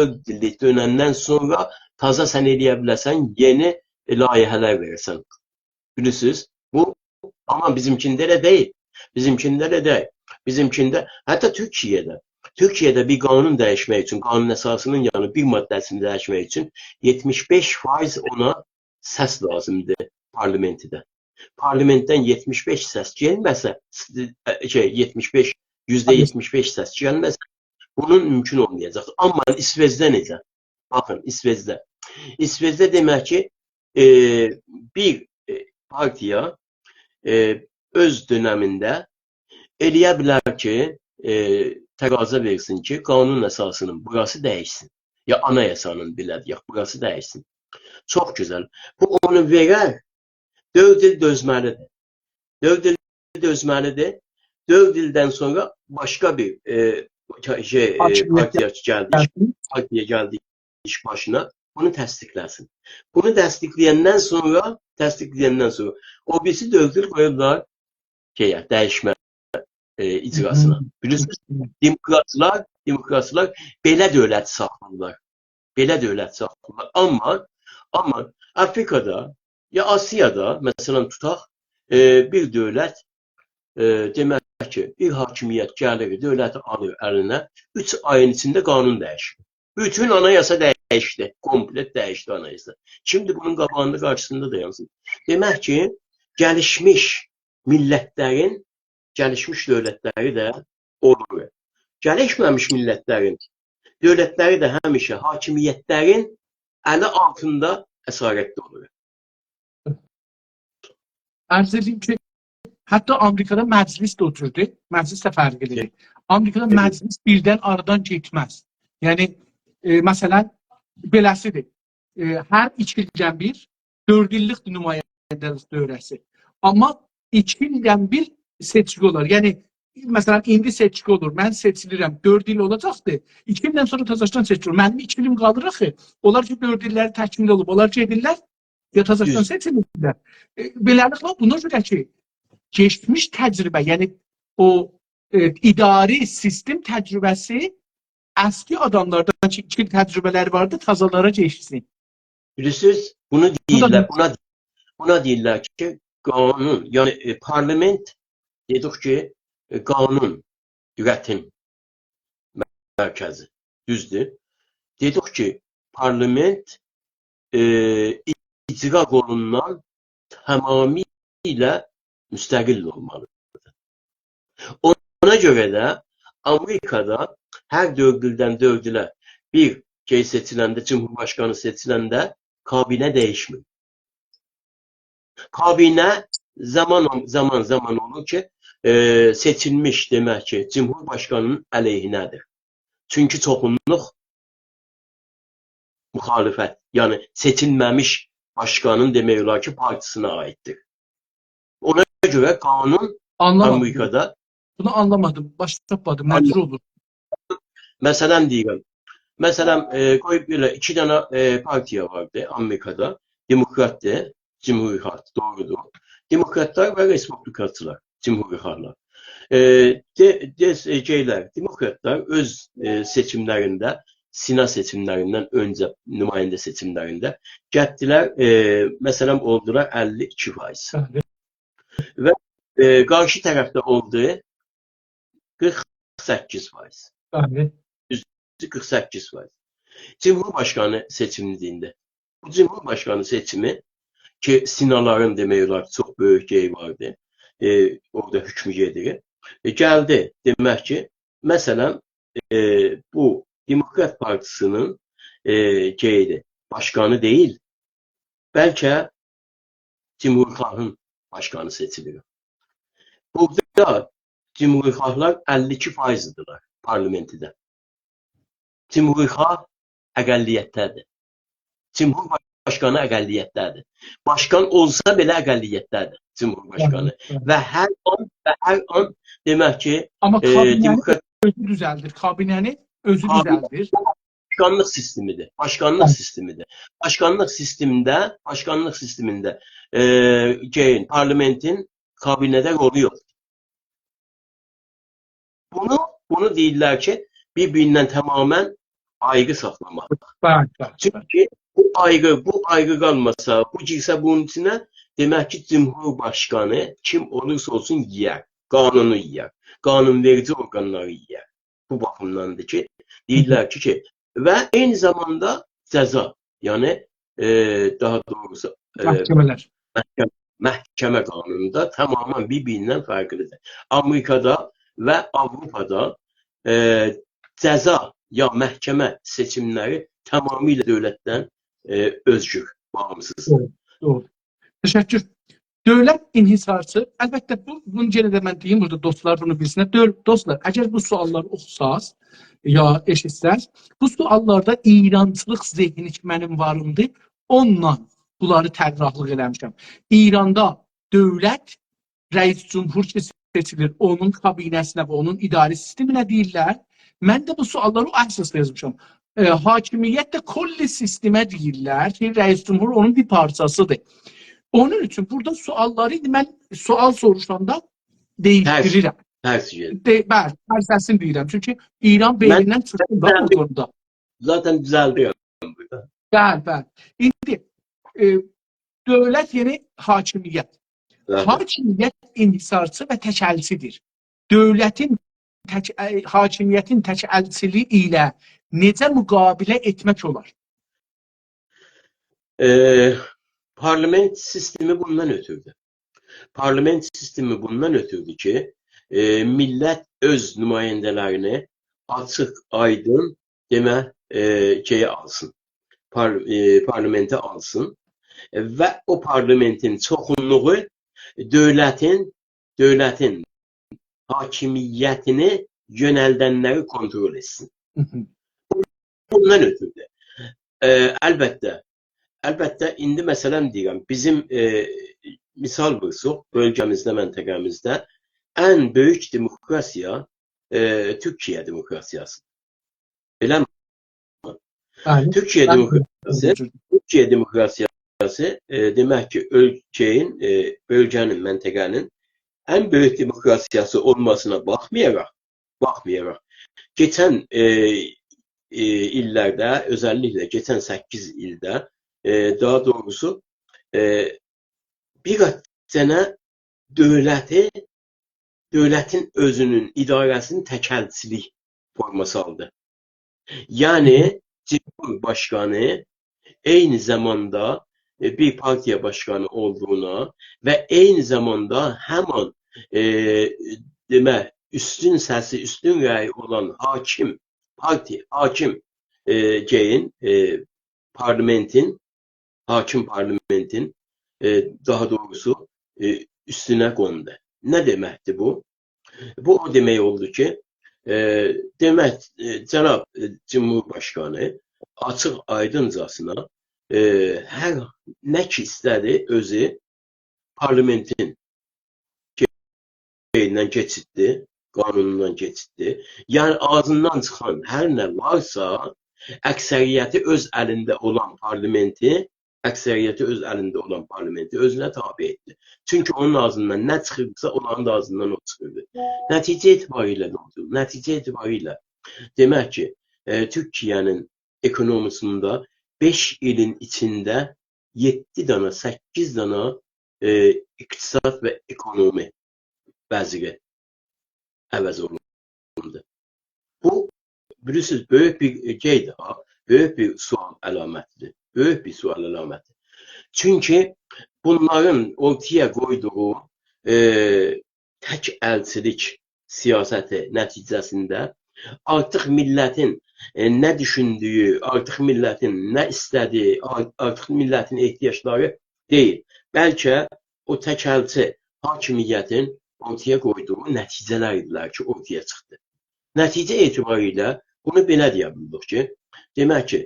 dönəmdən sonra taza sən eləyə bilərsən, yeni layihələr verirsən. Bilirsiniz? Bu ama bizimkində elə deyil. Bizimkində hətta Türkiyədə bir qanun dəyişmək üçün, qanun əsasının yəni bir maddəsini dəyişmək üçün 75% ona səs lazımdır parlamentdə. Parlamentdən 75 səs gəlməsə, %75 səs gəlməsə, bunun mümkün olmayacaq. Amma İsveçdə necə? Baxın, İsveçdə demək ki, bir partiya öz dönəmində eləyə bilər ki, təqaza versin ki, qanun əsasının burası dəyişsin. Ya anayasanın belə deyək, burası dəyişsin. Çox gözəl. Bu onu verər, 4 il dözməlidir. 4 ildən sonra başqa bir partiya gəldi iş başına, bunu təsdiqləsin. Bunu təsdiqləyəndən sonra o birisi 4 il qoyublar dəyişmə icrasına. Bilirsiniz, demokratlar belə dövlət saxlayırlar. Amma Afrikada ya Asiyada, məsələn tutaq, bir dövlət demək ki, bir hakimiyyət gəlir, dövləti alır əlinə, 3 ayın içində qanun dəyişir. Bütün anayasa dəyişdi, komplet dəyişdi anayasa. Şimdi bunun qabağında qarşısında dayansın. Demək ki, gəlişmiş dövlətləri də olur. Gəlişməmiş dövlətləri də həmişə hakimiyyətlərin əli altında əsarətdə olur. Arz edeyim ki hatta Amerika'da meclis de oturdu. Meclis de fark edilir. Amerika'da meclis birden aradan gitmez. Yani mesela beləsidir. Her 2 ildən bir 4 illik nümayəndəlik dövrəsi. Amma 2 ildən bir seçki olur. Yani mesela indi seçki olur. Ben seçilirəm. 4 il olacaqdır. 2 ildən sonra təzədən seçilir. Mənim 2 ilim qalır axı. Onlar ki 4 illəri təkmil olub. Onlar gedirlər ya təzədən seçilirlər. Beləliklə buna görə ki geçmiş təcrübə, yəni o idari sistem təcrübəsi eski adamlardan ki 2 il təcrübələri vardı, tazalara geçsin. Bilirsiniz, bunu deyirlər ki, qanun, yəni parlament dedik ki, qanun üretim mərkəzi, düzdür. Dedik ki, parlament icra qolundan tamamilə müstəqil olmalıdır. Ona görə də Amerikada hər 4 ildən 4 ilə bir seçiləndə, Cumhurbaşkanı seçiləndə kabinə dəyişmir. Kabinə zaman olur ki, seçilmiş demək ki, Cumhurbaşkanının əleyhinədir. Çünki çoxunluq müxalifət, yəni seçilməmiş başkanın demək olar ki, partisine aiddir. Ona görə qanun Amerikada... Bunu anlamadım, başlamadım, məcbur olur. Məsələn deyirəm, qoyub belə 2 dənə partiya vardı Amerikada, demokratdır, cumhuriyet, doğrudur. Demokratlar və respublikaçılar, cumhuriyetçiler. Demokratlar öz seçimlərində, Sina seçimlərindən öncə, nümayəndə seçimlərində getdilər, məsələn oldular 52%. Və qarşı tərəfdə oldu 48%. 48%. Cumhurbaşkanı seçimliyində. Bu Cumhurbaşkanı seçimi ki Sinaların demək olar çox böyük şey vardı. Orada hükmü gedir. Gəldi demək ki, məsələn bu Demokrat Partisinin şeydi, başkanı değil, bəlkə Cumhurbaşkanının başkanı seçilir. Burada Cumhurbaşkanlar 52%'dılar parlamentdə. Cumhurbaşkanı əqəlliyyətdədir. Cumhurbaşkanı əqəlliyyətdədir. Başkan olsa belə əqəlliyyətdədir Cumhurbaşkanı. Və hər an demək ki, Amma kabinəni Demokrat özü düzəldir. Kabinəni özü düzəldir. başkanlıq sistemidir. Başkanlıq sistemidir. Başkanlıq sistemində parlamentin kabinədə rolu yoxdur. Bunu deyirlər ki, bir-birindən tamamən ayrı saxlamaq. Çünki bu ayrı qalmasa, bu girsə bunun içinə, demək ki, Cumhurbaşkanı kim olursa olsun yiyər. Qanunu yiyər. Qanunverici orqanları yiyər. Bu baxımdandır ki, deyirlər ki, və eyni zamanda cəza, yəni daha doğrusu məhkəmə qanununda tamamən bir-birindən fərqlidir. Amerikada və Avropada cəza ya məhkəmə seçimləri tamamilə dövlətdən özgür, bağımsız. Doğru. Təşəkkür. Dövlət inhisarçı, əlbəttə bunu yenə də mən deyim, burada dostlar bunu bilsinlər. Dostlar, əgər bu sualları oxusaz ya eşitsəz, bu suallarda İrançılıq zehni ki mənim varımdır, onunla bunları tərrahlıq eləmişəm. İranda dövlət rəis cümhur seçilir, onun kabinəsinə və onun idarə sisteminə deyirlər. Mən də bu sualları o əsasda yazmışam. Hakimiyyət də kolli sistemə deyirlər ki, rəis cümhur onun bir parçasıdır. Onun üçün burada sualları mən sual soruşanda değiştirirəm. Bəli, tərsəsini deyirəm. Çünki İran beynindən çıxdı da bu konuda. Zaten düzəldirəm burada. Bəli. İndi dövlət yeni hakimiyyət. Hakimiyyət inhisarçı və təkəlçidir. Hakimiyyətin təkəlçiliyi ilə necə müqabilə etmək olar? Parlament sistemi bundan ötürdü. Parlament sistemi bundan ötürdü ki, millət öz nümayəndələrini açıq, aydın demə alsın. Parlamentə alsın və o parlamentin çoxunluğu dövlətin hakimiyyətini yönəldənləri kontrol etsin. Bundan ötürdü. Əlbəttə, indi məsələn deyirəm, bizim misal vursuq, bölgəmizdə, məntəqəmizdə ən böyük demokrasiya Türkiyə demokrasiyası. Eləmi? Türkiyə demokrasiyası demək ki, bölgənin, məntəqənin ən böyük demokrasiyası olmasına baxmayaraq, keçən illərdə, özəlliklə keçən 8 ildə, daha doğrusu bir sənə dövlətin özünün idarəsinin təkəlçilik forması aldı. Yəni, Cumhurbaşkanı eyni zamanda bir partiya başkanı olduğuna və eyni zamanda həman üstün səsi, üstün rəyi olan hakim parlamentin daha doğrusu üstünə qondu. Nə deməkdir bu? Bu o demək oldu ki, cənab Cumhurbaşkanı açıq aydıncasına hər nə ki istədi özü parlamentin keçiddi, qanunundan keçiddi. Yəni ağzından çıxan hər nə varsa əksəriyyəti öz əlində olan parlamenti özünə tabi etdi. Çünki onun ağzından nə çıxırsa, onların da ağzından o çıxırdı. Nəticə etibarilə nə oldu? Nəticə etibarilə demək ki, Türkiyənin ekonomisində 5 ilin içində 7 dana, 8 dana iqtisad və ekonomi vəziri əvəz olundu. Bu, bilirsiniz, böyük bir şeydir, böyük bir sual əlamətidir. Böyük bir sual əlaməti. Çünki bunların ortaya qoyduğu tək əlçilik siyasəti nəticəsində artıq millətin nə düşündüyü, artıq millətin nə istədiyi, artıq millətin ehtiyacları deyil. Bəlkə o təkəlçi hakimiyyətin ortaya qoyduğu nəticələr idilər ki, ortaya çıxdı. Nəticə etibarilə bunu belə deyə bilirik ki, demək ki,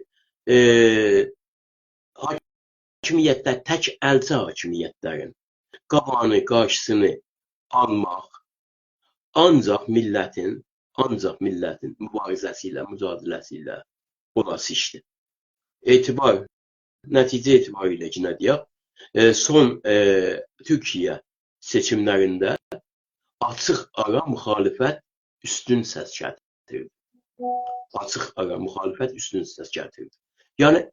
hakimiyyətlər tək əlçi hakimiyyətlərin qabağını, qarşısını almaq ancaq millətin mübarizəsi ilə, mücadiləsi ilə olası işdir. Nəticə etibarilə ki, nə deyək, son Türkiyə seçimlərində açıq ara müxalifət üstün səs gətirdi. Açıq ara müxalifət üstün səs gətirdi. Yəni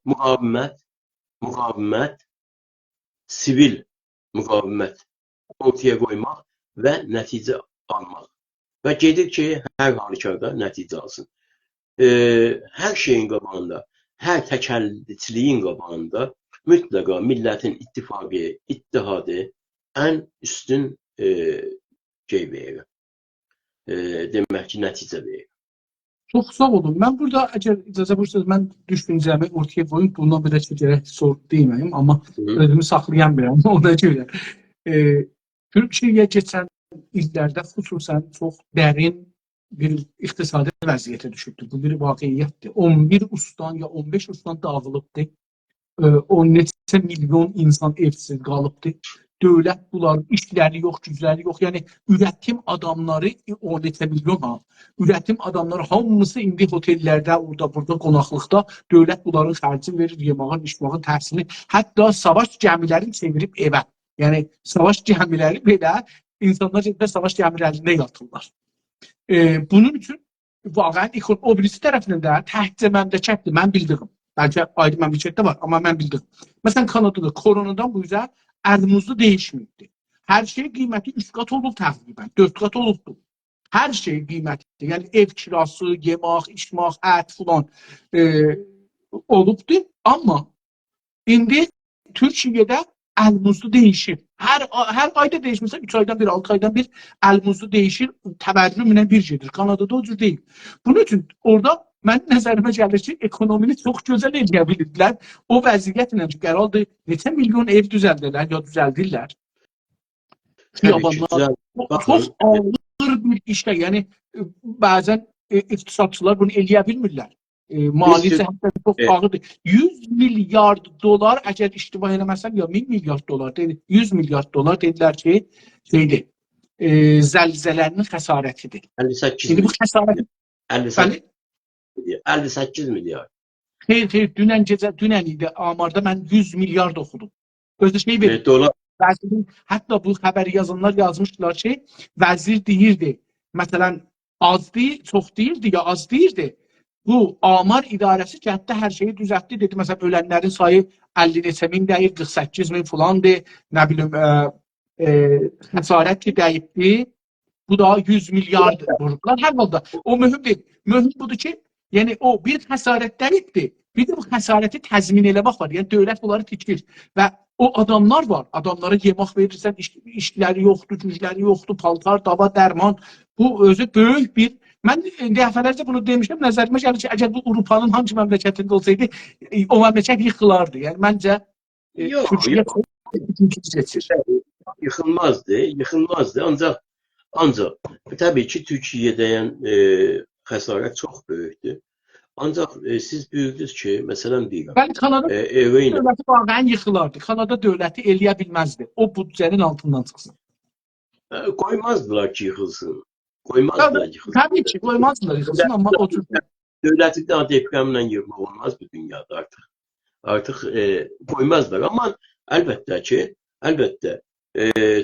müqavimət, sivil müqavimət ortaya qoymaq və nəticə almaq. Və gedir ki, hər halükarda nəticə alsın. Hər şeyin qabağında, hər təkəlçiliyin qabağında mütləqa millətin ittifaqı, ittihadı ən üstün verir. Demək ki, nəticə verir. Çox sağ olun. Mən burada, əgər icazə buyursanız, mən düşüncəmi ortaya qoyum. Bundan belə gərək soru deməyim, amma özümü saxlayan birəm ona görə. Türkiyə keçən illərdə xüsusən çox dərin bir iqtisadi vəziyyətə düşübdür. Bu bir vaqiiyyətdir. 11 ustan ya 15 ustan dağılıbdır. O neçə milyon insan evsiz qalıbdır. Dövlət bunların işləri yox, gücləri yox. Yəni üretim adamları o neçə milyon ha. Üretim adamları hamısı indi otellərdə, orada, burada qonaqlıqda dövlət bunların xərcini verir, yemağın, içmağın, təhsilini. Hətta savaş gəmilərini çevirib evə. Yəni savaş gəmiləri belə insanlar savaş gəmilərində yatırlar. Bunun üçün vaqəən o birisi tərəfindən də təhdicə məmləkətdir, mən bildirim. Bəlkə ayrı məmləkətdə var, amma mən bildirim. Məsələn, Kanadada koronadan bu üzə əlmuzlu dəyişməyibdir. Hər şey qiyməti 3 qat olub təqribən, 4 qat olubdur. Hər şey qiymətlidir. Yəni ev kirası, yemək, içmək, ət filan olubdur. Amma indi Türkiyədə əlmuzlu dəyişir. Hər ayda dəyişmirsə 3 aydan bir, 6 aydan bir əlmuzlu dəyişir, təvəccühlə bir gedir. Kanadada o cür deyil. Bunun üçün orada mənim nəzərimə gəlir ki, ekonomini çox gözəl eləyə bilirdilər. O vəziyyətlə ki, qərardır, neçə milyon ev düzəldilər ya düzəldirlər. Çox ağır bir işlə, yəni bəzən iqtisadçılar bunu eləyə bilmirlər. Mali cəhətdən çox ağırdır. 100 milyard dolar, əgər iştiba eləməsəm, ya 1000 milyard dolar, 100 milyard dolar dedilər ki, zəlzələnin xəsarətidir. 58 milyar. Xeyr, dünən idi, amarda mən 100 milyard oxudum. Özü şey verir. Dolar. Hətta bu xəbəri yazanlar yazmışdılar ki, vəzir deyirdi, məsələn, az deyil, çox deyirdi ya az deyirdi. Bu amar idarəsi kənddə hər şeyi düzəltdi, dedi. Məsələn, ölənlərin sayı 50 neçə min deyil, 48 min falandır, nə bilim, xəsarət ki, dəyibdir. Bu da 100 milyard vurdular. Hər halda o mühüm deyil. Mühüm budur ki, yəni o bir xəsarət dəyibdir. Bir də bu xəsarəti təzmin eləmək var. Yəni dövlət bunları tikir və o adamlar var. Adamlara yemək verirsən, işləri yoxdur, gücləri yoxdur, paltar, dava, dərman. Bu özü böyük bir. Mən dəfələrcə bunu demişəm, nəzərimə gəlir ki, əgər bu Avropanın hangi məmləkətində olsaydı, o məmləkət yıxılardı. Yəni məncə Türkiyə seçir. Yıxılmazdı. Ancaq təbii ki, Türkiyədə xəsarət çox böyükdür. Ancaq siz buyurdunuz ki, məsələn deyirəm. Bəli, Kanada dövləti vaqəən yıxılardı. Kanada dövləti eləyə bilməzdi. O büdcənin altından çıxsın. Qoymazdılar ki, yıxılsın. Təbii ki, qoymazdılar yıxılsın, amma o cür. Dövləti də depremlə yığmaq olmaz bu dünyada artıq. Artıq qoymazlar. Amma əlbəttə ki,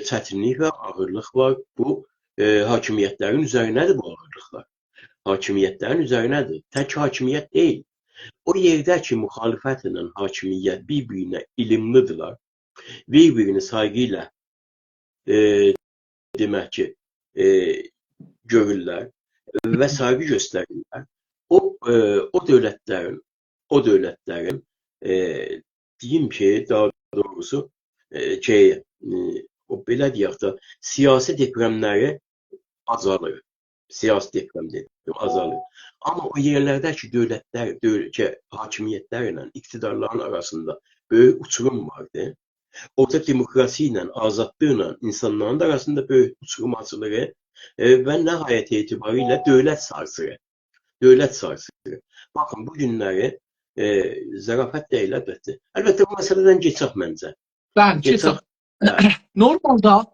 çətinlik və ağırlıq var. Bu hakimiyyətlərin üzərinədir bu ağırlıqlar. Hakimiyyətlərin üzərinədir. Tək hakimiyyət deyil. O yerdə ki, müxalifət ilə hakimiyyət bir-birinə ilimlidirlər, bir-birini saygı ilə demək ki, görürlər və saygı göstərirlər. O dövlətlərin diyeyim ki, daha doğrusu o belə deyək də, siyasi depremləri azalır. Siyasi deprem dedim, azalır. Amma o yerlərdəki hakimiyyətlərlə iktidarların arasında böyük uçurum vardı. Orada demokrasi ile, azadlıkla insanların arasında böyük uçurum açılır ve nihayet itibariyle devlet sarsırır. Devlet sarsırır. Bakın bu günləri zarafat değil elbette. Elbette bu meseleden geçək məncə. Bəli, Geçək. keçək. Normalda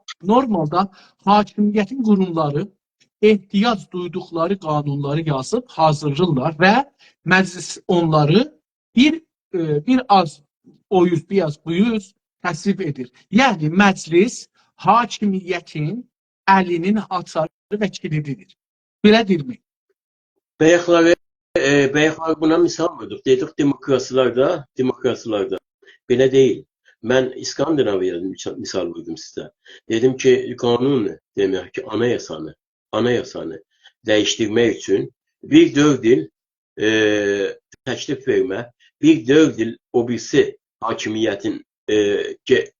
hakimiyyətin qurumları ehtiyac duyduqları qanunları yazıb hazırlayırlar və məclis onları bir az o yüz, bir az bu yüz təsvib edir. Yəni məclis hakimiyyətin əlinin açarı və kilididir. Belədirmi? Bəyəklər buna misal verdik. Dedik demokrasilarda belə deyil. Ben İskandinavya'da misal verdim size. Dedim ki kanun demek ki anayasanı değiştirmek için bir 4 il təklif vermə, bir 4 il o birisi hakimiyyətin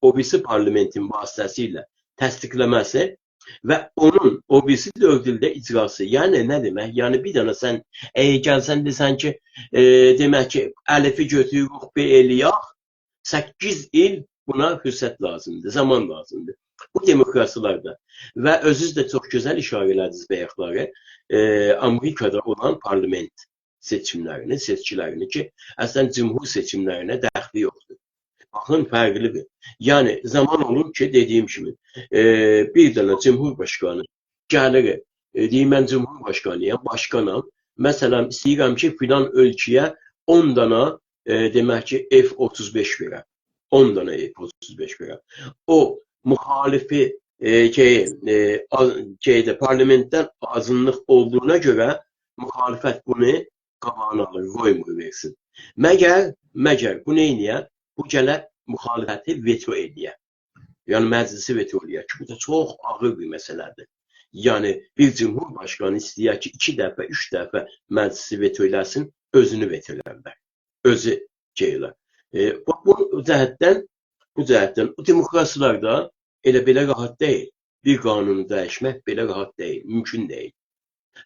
o birisi parlamentin vasitəsilə təsdiqləməsi ve onun o birisi 4 ildə icrası. Yani ne demek? Yani bir dana sen gelsen desen ki demek ki Əlifi götürürük bir eliyaq 8 il buna fürsət lazımdır, zaman lazımdır. Bu demokrasilarda və özünüz də çox gözəl işarə elədiniz bəyəkləri Amerikada olan parlament seçkilərini ki, əslən cümhur seçimlərinə dəxli yoxdur. Baxın, fərqlidir. Yəni, zaman olur ki, dediyim kimi, bir dənə cümhurbaşqanı gəlir, deyim mən cümhurbaşqanıyam, başqanam, məsələn, istəyirəm ki, filan ölkəyə 10 dana demək ki, F-35 verəm. 10 dana F-35 verəm. O, müxalifi parlamentdən azınlıq olduğuna görə müxalifət bunu qabağına alır, qoymur versin. Məgər bu neyniyər? Bu gələr müxalifəti veto edir. Yəni məclisi veto edir ki, bu da çox ağır bir məsələdir. Yəni bir cümhurbaşqanı istəyir ki, 2 dəfə, 3 dəfə məclisi veto eləsin, özünü veto elərlər. Özü şeylər. Bu cəhətdən o demokrasilarda elə belə rahat deyil. Bir qanunu dəyişmək belə rahat deyil, mümkün deyil.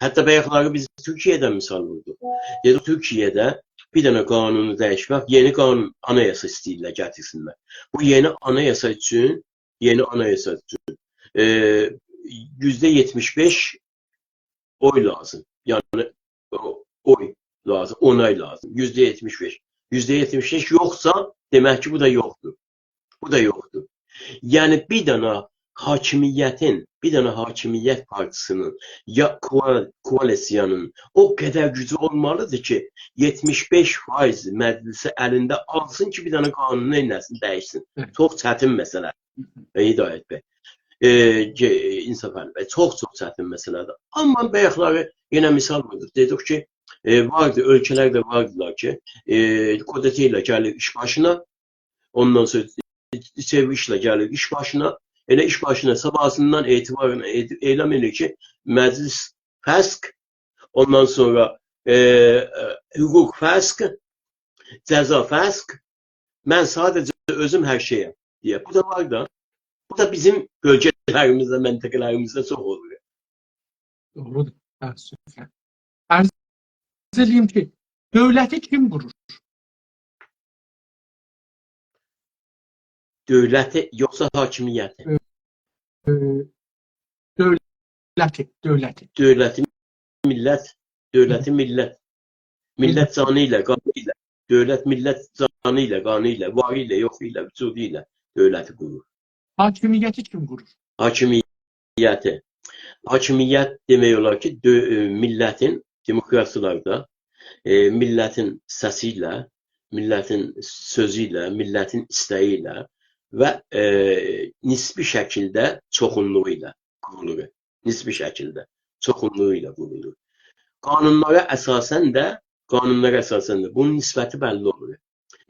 Hətta bəyəkləri biz Türkiyədən misal vurduq. Dedik, Türkiyədə bir dənə qanunu dəyişmək, yeni qanun, anayasa istəyirlər, gətirsinlər. Bu yeni anayasa üçün %75 oy lazım. Yəni oy lazım, onay lazım. %75. %75 yoxsa demək ki, bu da yoxdur. Bu da yoxdur. Yəni bir dənə hakimiyyət partisinin ya koalisiyanın o qədər gücü olmalıdır ki 75% məclisi əlində alsın ki bir dənə qanunu eləsin, dəyişsin. Çox çətin məsələ. Hidayət bəy. İnsaf bəy. Çox çətin məsələdir. Amma bəyəkləri yenə misal verdik. Dedik ki vardı, ölkələrdə vardılar ki KDT ilə gəlir iş başına, ondan sonra çevrişlə gəlir iş başına. Elə iş başına sabahından etibarən eylem edir ki, məclis fəsk, ondan sonra hüquq fəsk, cəza fəsk, mən sadəcə özüm hər şeyəm deyə. Bu da var da, bu da bizim bölgələrimizdə, məntəqələrimizdə çox olur. Doğrudur. Arz edeyim ki, dövləti kim qurur? Dövləti yoxsa hakimiyyəti? Dövləti. Dövləti millət. Millət canı ilə, qanı ilə. Dövlət millət canı ilə, qanı ilə, varı ilə, yoxu ilə, vücudu ilə dövləti qurur. Hakimiyyəti kim qurur? Hakimiyyəti. Hakimiyyət demək olar ki, millətin demokrasiyalarda millətin səsi ilə, millətin sözü ilə, millətin istəyi ilə və nisbi şəkildə çoxunluğu ilə qurulur. Nisbi şəkildə çoxunluğu ilə qurulur. Qanunlara əsasən də bunun nisbəti bəlli olur.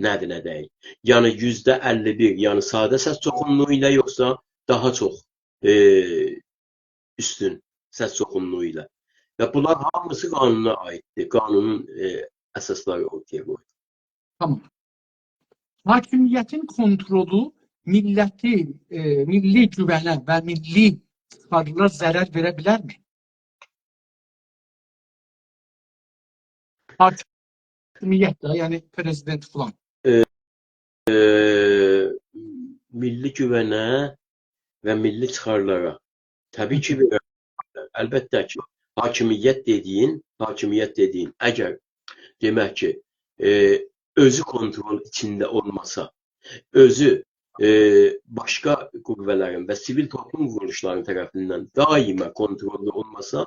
Nədir, nə deyil. Yəni %51, yəni sadə səs çoxunluğu ilə yoxsa daha çox üstün səs çoxunluğu ilə. Və bunlar hamısı qanuna aiddir. Qanunun əsasları ortaya qoyur. Tamam. hakimiyyətin kontrolu millətin, milli güvənə və milli çıxarlara zərər verə bilərmi? Hakimiyyət də, yəni prezident falan. Milli güvənə və milli çıxarlara təbii ki verər. Əlbəttə ki, hakimiyyət dediyin əgər demək ki, özü kontrol içində olmasa, özü başqa qüvvələrin və sivil toplum quruluşlarının tərəfindən daima kontrolda olmasa,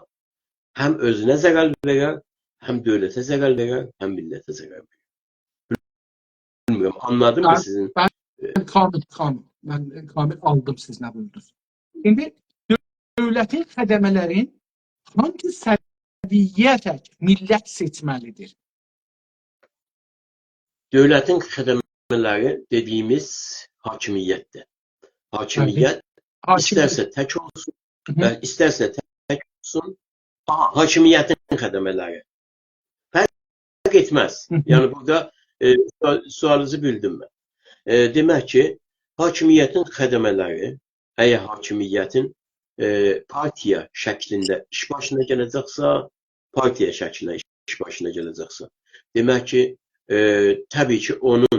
həm özünə zərər verər, həm dövlətə zərər verər, həm millətə zərər verər. Bilmirəm, anladım mı sizin? Mən kamil aldım siz nə buyurdunuz. İndi dövlətin xədəmələrin hangi səviyyətək millət seçməlidir? Dövlətin xədəmələri dediyimiz hakimiyyətdir. Hakimiyyət istərsə tək olsun, istərsə tək olsun, hakimiyyətin xədəmələri. Fərq etməz. Yəni burada sualınızı bildim mən. Demək ki, hakimiyyətin xədəmələri, əgər hakimiyyətin partiya şəklində iş başına gələcəksə, partiya şəklində iş başına gələcəksə, demək ki, təbii ki, onun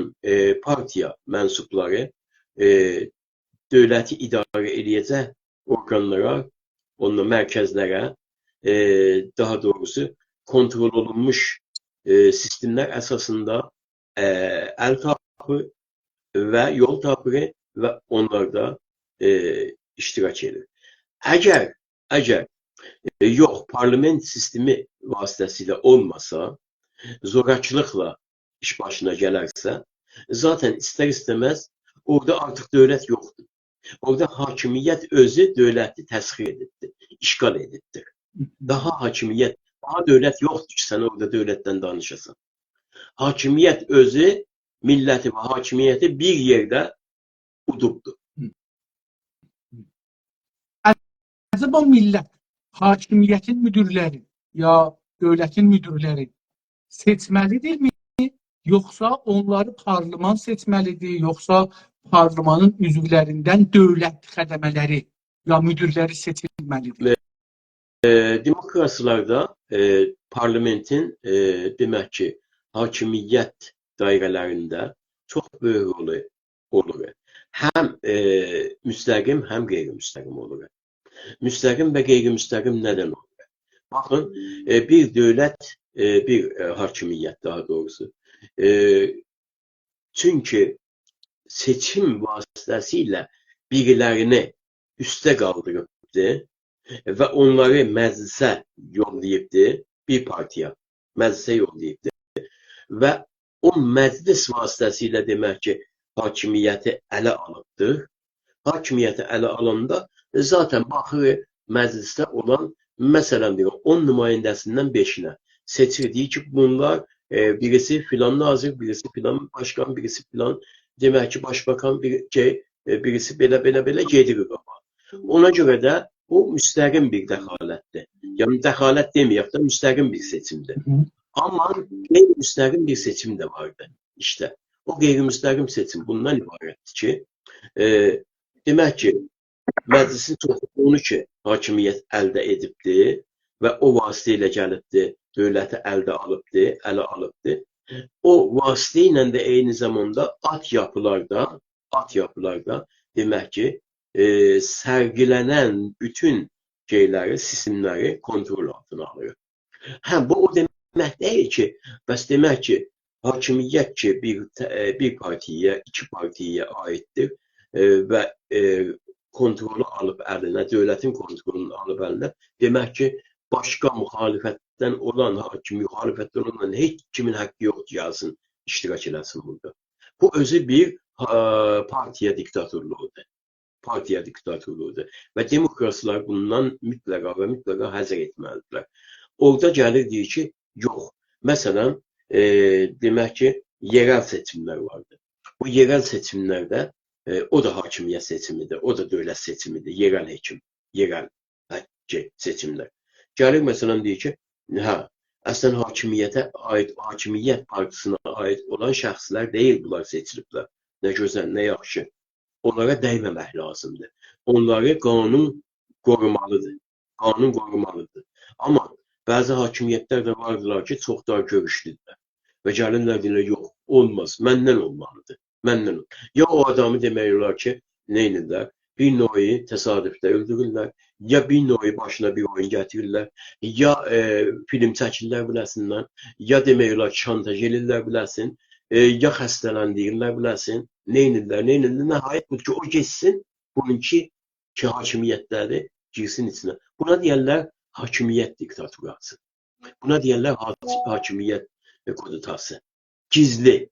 partiya mənsubları dövləti idarə edəcək orqanlara, onun mərkəzlərə, daha doğrusu kontrol olunmuş sistemlər əsasında əl tapır və yol tapır və onlarda iştirak edir. Əgər yox, parlament sistemi vasitəsilə olmasa, zorakılıqla iş başına gələrsə, zaten istər-istəməz orada artıq dövlət yoxdur. Orada hakimiyyət özü dövləti təsxir edibdir, işğal edibdir. Daha hakimiyyət, daha dövlət yoxdur ki, sən orada dövlətdən danışasan. Hakimiyyət özü milləti və hakimiyyəti bir yerdə udubdur. Acaba millət hakimiyyətin müdürləri ya dövlətin müdürləri seçməlidirmi? Yoxsa onları parlament seçməlidir, yoxsa parlamanın üzvlərindən dövlət xədəmələri ya müdürləri seçilməlidir? Demokrasiyalarda parlamentin demək ki, hakimiyyət dairələrində çox böyük rolu olur. Həm müstəqim, həm qeyri-müstəqim olur. Müstəqim və qeyri-müstəqim nədən olur? Baxın, bir dövlət, bir hakimiyyət daha doğrusu. Çünki seçim vasitəsilə birilərini üstə qaldırıbdır və onları məclisə yollayıbdır, bir partiya məclisə yollayıbdır və o məclis vasitəsilə demək ki, hakimiyyəti ələ alıbdır. Hakimiyyəti ələ alanda zaten baxır məclisdə olan, məsələn, 10 nümayəndəsindən 5-nə seçirdiyi ki, bunlar birisi filan nazir, birisi filan başkan, birisi filan demək ki, başbakan, birisi belə gedir. Ona görə də o müstəqim bir dəxalətdir. Yəni, dəxalət deməyək də, müstəqim bir seçimdir. Amma qeyri-müstəqim bir seçim də vardır. İşte, o qeyri-müstəqim seçim bundan ibarətdir ki, demək ki, məclisin çoxluğunu ki, hakimiyyət əldə edibdir və o vasitə ilə gəlibdir, dövləti ələ alıbdır. O vasitə ilə də eyni zamanda at yapılarda demək ki, sərgilənən bütün şeyləri, sistemləri kontrol altına alır. Bu o demək deyil ki, bəs demək ki, hakimiyyət ki, bir partiyaya, iki partiyaya aiddir və kontrolü alıb əlinə, dövlətin kontrolünü alıb əlinə, demək ki, başqa müxalifətdən olan heç kimin haqqı yoxdur yazsın, iştirak eləsin burada. Bu özü bir partiya diktatorluğudur. Və demokrasiyalar bundan mütləqa həzər etməlidirlər. Orada gəlir deyir ki, yox. Məsələn, demək ki, yerel seçimlər vardır. Bu yerel seçimlərdə o da hakimiyyət seçimidir, o da dövlət seçimidir, yerel seçimlər. Gəlir məsələn deyir ki, Əslən hakimiyyət partisine ait olan şəxslər deyil bunlar seçiliblər. Nə gözəl, nə yaxşı. Onlara dəyməmək lazımdır. Onları qanun qorumalıdır. Qanun qorumalıdır. Amma bəzi hakimiyyətlər də vardılar ki, çox daha görüşlüdürlər. Və gəlirlər deyirlər, yox, olmaz, məndən olmalıdır. Məndən ol. Ya o adamı demək olar ki, neynirlər? Bir növi təsadüfdə öldürürlər, ya bir növi başına bir oyun gətirirlər, ya film çəkirlər biləsindən, ya demək olar ki, şantaj edirlər biləsin, ya xəstələndirirlər biləsin, neynirlər, nəhayət budur ki, o geçsin, bununki ki, hakimiyyətləri girsin içinə. Buna deyərlər hakimiyyət diktaturası. Buna deyərlər hakimiyyət kodutası. Gizli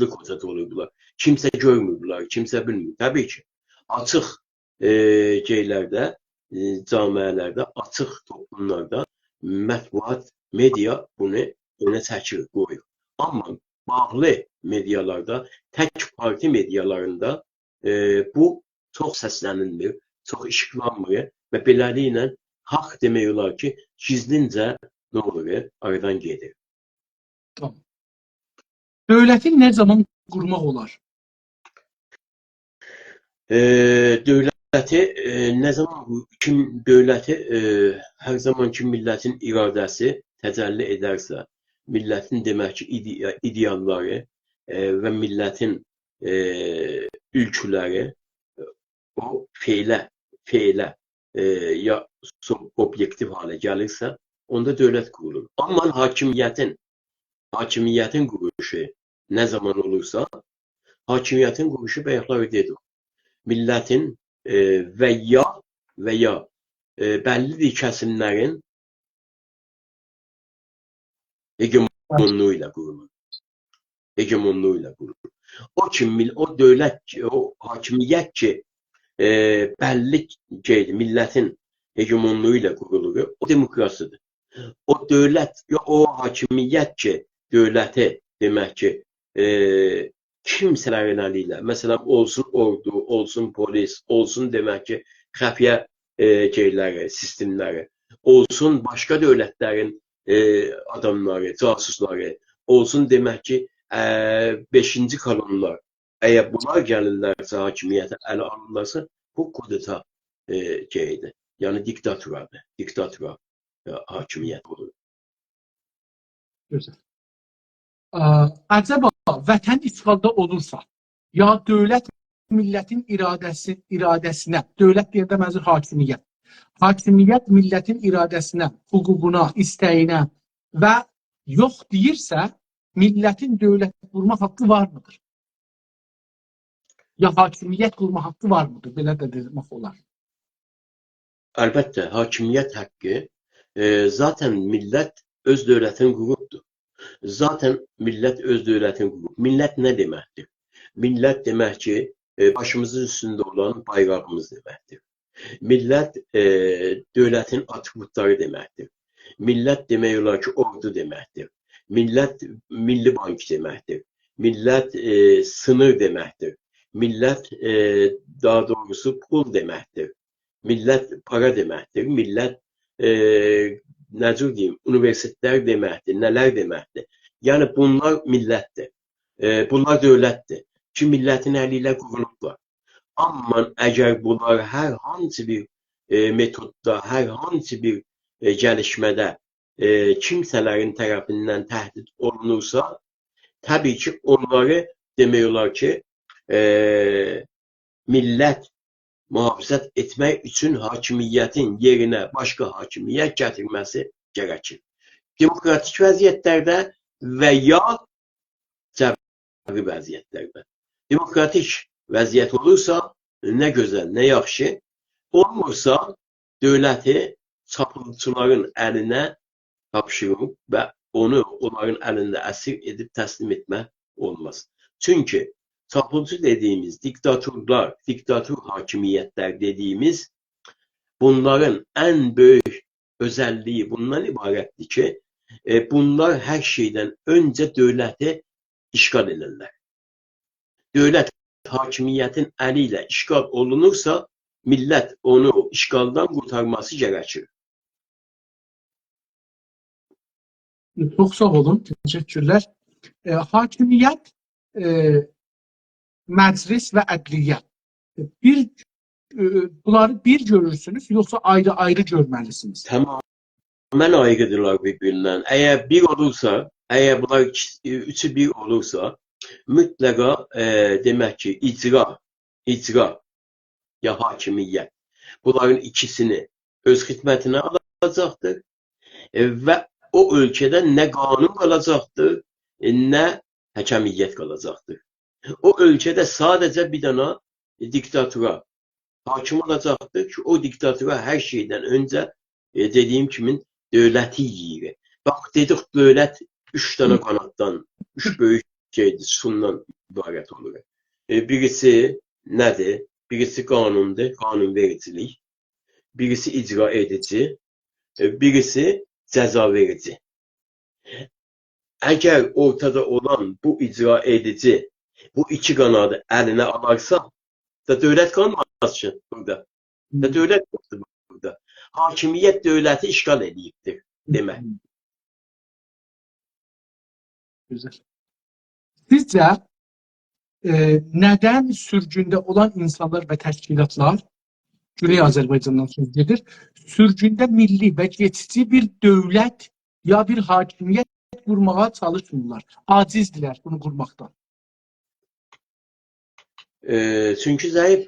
kodat olurdular. Kimsə görmürdülər, kimsə bilmir. Təbii ki, açıq şeylərdə, camiələrdə, açıq toplumlarda mətbuat, media bunu önə çəkir, qoyur. Amma bağlı medialarda, tək parti medialarında bu çox səslənilmir, çox işıqlanmır və beləliklə haqq demək olar ki, gizlincə nə olur, aradan gedir. Tamam. Dövləti nə zaman qurmaq olar? Dövləti nə zaman dövləti hər zaman ki millətin iradəsi təcəlli edərsə, millətin demək ki idealları və millətin ülküləri o feylə ya obyektiv halə gəlirsə, onda dövlət qurulur. Amma hakimiyyətin quruluşu nə zaman olursa, hakimiyyətin quruluşu bayaqlar dedik. Millətin və ya bəlli kəsimlərin hegemonluğu ilə qurulur. O dövlət, o hakimiyyət ki, bəlli millətin hegemonluğu ilə qurulur, o demokrasiyadır. O dövlət, o hakimiyyət ki, dövləti demək ki, kimsələrin əli ilə, məsələn, olsun ordu, olsun polis, olsun demək ki, xəfiyyə sistemləri, olsun başqa dövlətlərin adamları, casusları, olsun demək ki, 5-ci kolonlar, əgər bunlar gəlirlərsə, hakimiyyətə ələ alırlarsa, bu kudeta şeydir. Yəni diktaturadır, diktatura hakimiyyət olur. Gözəl. Əcəba vətən işğalda olursa, ya dövlət millətin iradəsinə, dövlət deyəndə məzur hakimiyyət, hakimiyyət millətin iradəsinə, hüququna, istəyinə və yox deyirsə, millətin dövlət qurma haqqı var mıdır? Ya hakimiyyət qurma haqqı var mıdır? Belə də demək olar. Əlbəttə, hakimiyyət haqqı zaten millət öz dövlətini qurubdur. Zaten millət öz dövlətini qurub. Millət nə deməkdir? Millət demək ki, başımızın üstündə olan bayrağımız deməkdir. Millət dövlətin atributları deməkdir. Millət demək olar ki, ordu deməkdir. Millət milli bank deməkdir. Millət sınır deməkdir. Millət daha doğrusu pul deməkdir. Millət para deməkdir. Millət necə deyim, universitetlər deməkdir, nələr deməkdir. Yəni bunlar millətdir. Bunlar dövlətdir ki, millətin əli ilə qurulublar. Amma əgər bunlar hər hansı bir metodda, hər hansı bir gəlişmədə kimsələrin tərəfindən təhdid olunursa, təbii ki, onları demək olar ki, millət mühafizət etmək üçün hakimiyyətin yerinə başqa hakimiyyət gətirməsi gərəkir. Demokratik vəziyyətlərdə və ya cəbri vəziyyətlərdə. Demokratik vəziyyət olursa, nə gözəl, nə yaxşı. Olmursa, dövləti çapulçuların əlinə tapşırıb və onu onların əlində əsir edib təslim etmək olmaz. Çünki çapulcu dediğimiz diktaturlar, diktatur hakimiyyətlər dediğimiz bunların en büyük özelliği bundan ibarətdir ki, bunlar hər şeydən öncə dövləti işgal edirlər. Dövlət hakimiyyətin əli ilə işgal olunursa, millət onu işgaldan qurtarması gərəkir. Çok sağ olun. Teşekkürler. Hakimiyyət, məclis və ədliyyə. Bir, bunları bir görürsünüz, yoxsa ayrı-ayrı görməlisiniz? Tamamen ayrıdırlar birbirinden. Eğer bir olursa, eğer bunlar üçü bir olursa mutlaka demek ki icra ya hakimiyyət bunların ikisini öz hizmetine alacaktır ve o ülkede ne kanun kalacaktır ne hakimiyyət kalacaktır. O ülkede sadece bir tane diktatura hakim olacaktır ki o diktatura her şeyden önce dediğim kimin devleti yiyir. Bak dedik devlet üç tane kanattan, üç büyük şeydir, sundan ibaret olur. Birisi nedir? Birisi kanundur, kanun vericilik. Birisi icra edici. Birisi ceza verici. Eğer ortada olan bu icra edici bu iki kanadı eline alarsa da devlet kalmaz ki burada. Da devlet yoktur burada. Hakimiyyət devleti işgal ediyiptir demek. Güzel. Sizce neden sürgünde olan insanlar ve teşkilatlar, Güney Azərbaycandan söz gedir, sürgünde milli ve geçici bir devlet ya bir hakimiyyət kurmağa çalışmırlar? Acizdiler bunu kurmaktan. Çünkü zayıf.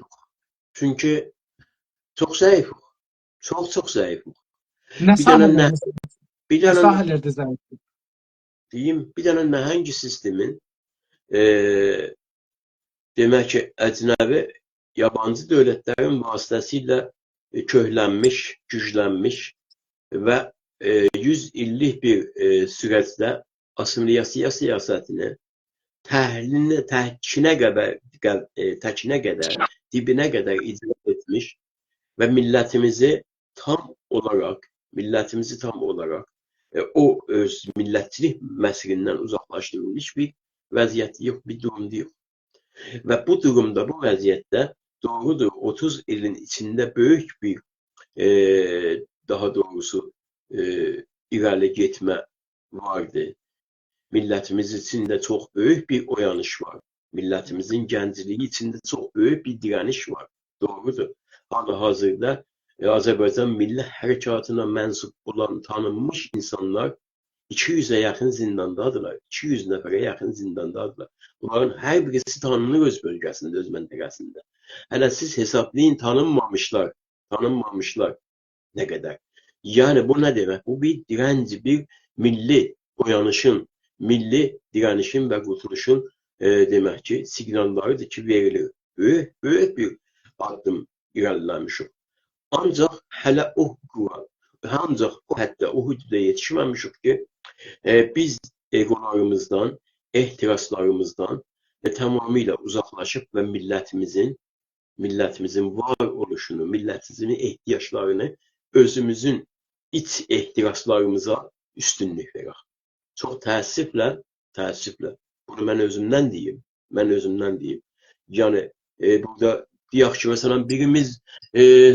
Çünkü çok zayıf. Çok zayıf. Ne sahelerde zayıf? Diyeyim, bir tane nəhəng sistemin demək ki, əcnəbi yabancı dövlətlərin vasitəsilə köhlənmiş, güclənmiş və 100 illik bir sürəcdə assimilasiya siyasətini təkinə qədər, dibinə qədər icra etmiş və millətimizi tam olaraq o öz millətçilik məsrindən uzaqlaşdırılmış bir vəziyyət yox, bir durumda yox. Və bu durumda, bu vəziyyətdə doğrudur 30 ilin içində böyük bir daha doğrusu irəli getmə vardı. Millətimiz içində çox böyük bir oyanış var. Millətimizin gəncliyi içində çox böyük bir dirəniş var. Doğrudur. Hal-hazırda Azərbaycan Milli Hərəkatına mənsub olan tanınmış insanlar 200'e yaxın zindandadırlar. 200 nəfərə yaxın zindandadırlar. Bunların hər birisi tanınır öz bölgəsində, öz məntəqəsində. Hələ siz hesablayın tanınmamışlar nə qədər. Yəni bu nə demək? Bu bir direnci, bir milli oyanışın, milli direnişin və qurtuluşun demək ki, siqnallarıdır ki, verilir. Böyük bir addım irəliləmişik. Ancaq hələ o hətta o hüduda yetişməmişik ki, biz egolarımızdan, ehtiraslarımızdan tamamilə uzaqlaşıb və millətimizin var oluşunu, millətimizin ehtiyaçlarını özümüzün iç ehtiraslarımıza üstünlük verək. Çox təəssüflə, bunu mən özümdən deyim. Yəni, burada deyək ki, məsələn, birimiz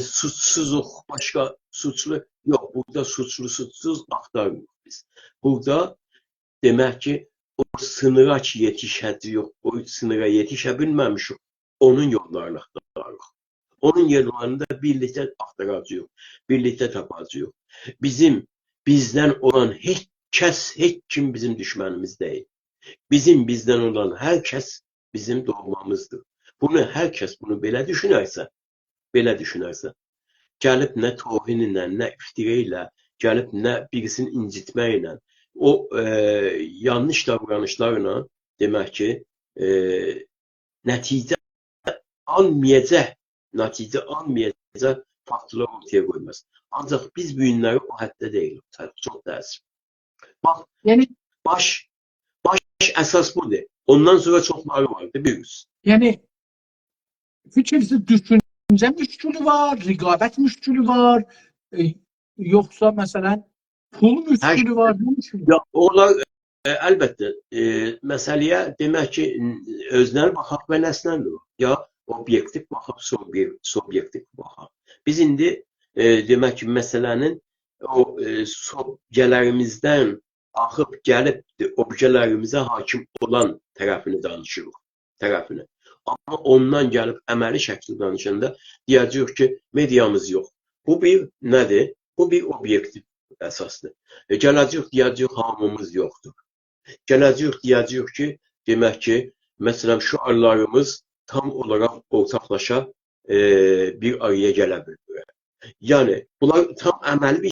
suçsuzluq, başqa suçlu yox. Burada suçsuz axtarmıyoruz biz. Burada demək ki, o sınıra ki yetişəcək yox, o sınıra yetişə bilməmişik, onun yollarını axtarırıq. Onun yollarını da birlikdə axtaracağıq, birlikdə tapacağıq. Bizdən olan heç kim bizim düşmənimiz deyil. Bizdən olan hər kəs bizim doğmamızdır. Hər kəs bunu belə düşünərsə, gəlib nə tohin ilə, nə iftirə ilə, gəlib nə birisini incitmə ilə, o yanlış davranışlarla demək ki, nəticə almayacaq faktlar ortaya qoymaz. Ancaq biz bu günləri o həddə deyilik. Çox təəssüf. Bax, baş əsas budur. Ondan sonra çoxları vardı, bilirsiniz. Yəni, fikirsiz düşüncə müşkülü var, rəqabət müşkülü var, yoxsa məsələn pul müşkülü var, nə müşkülü var? Onlar əlbəttə məsələyə demək ki, özləri baxaq və nəsnəndir. Ya obyektiv baxaq, subyektiv baxaq. Biz indi demək ki, məsələnin o sobgələrimizdən axıb gəlib objelərimizə hakim olan tərəfini danışırıq, tərəfini. Amma ondan gəlib əməli şəkli danışanda deyəcəyik ki, mediamız yox. Bu bir nədir? Bu bir obyektiv əsasdır. Gələcək deyəcəyik hamımız yoxdur. Gələcək deyəcəyik ki, demək ki, məsələn şüarlarımız tam olaraq ortaqlaşa bir araya gələ bilmir. Yəni bunlar tam əməli bir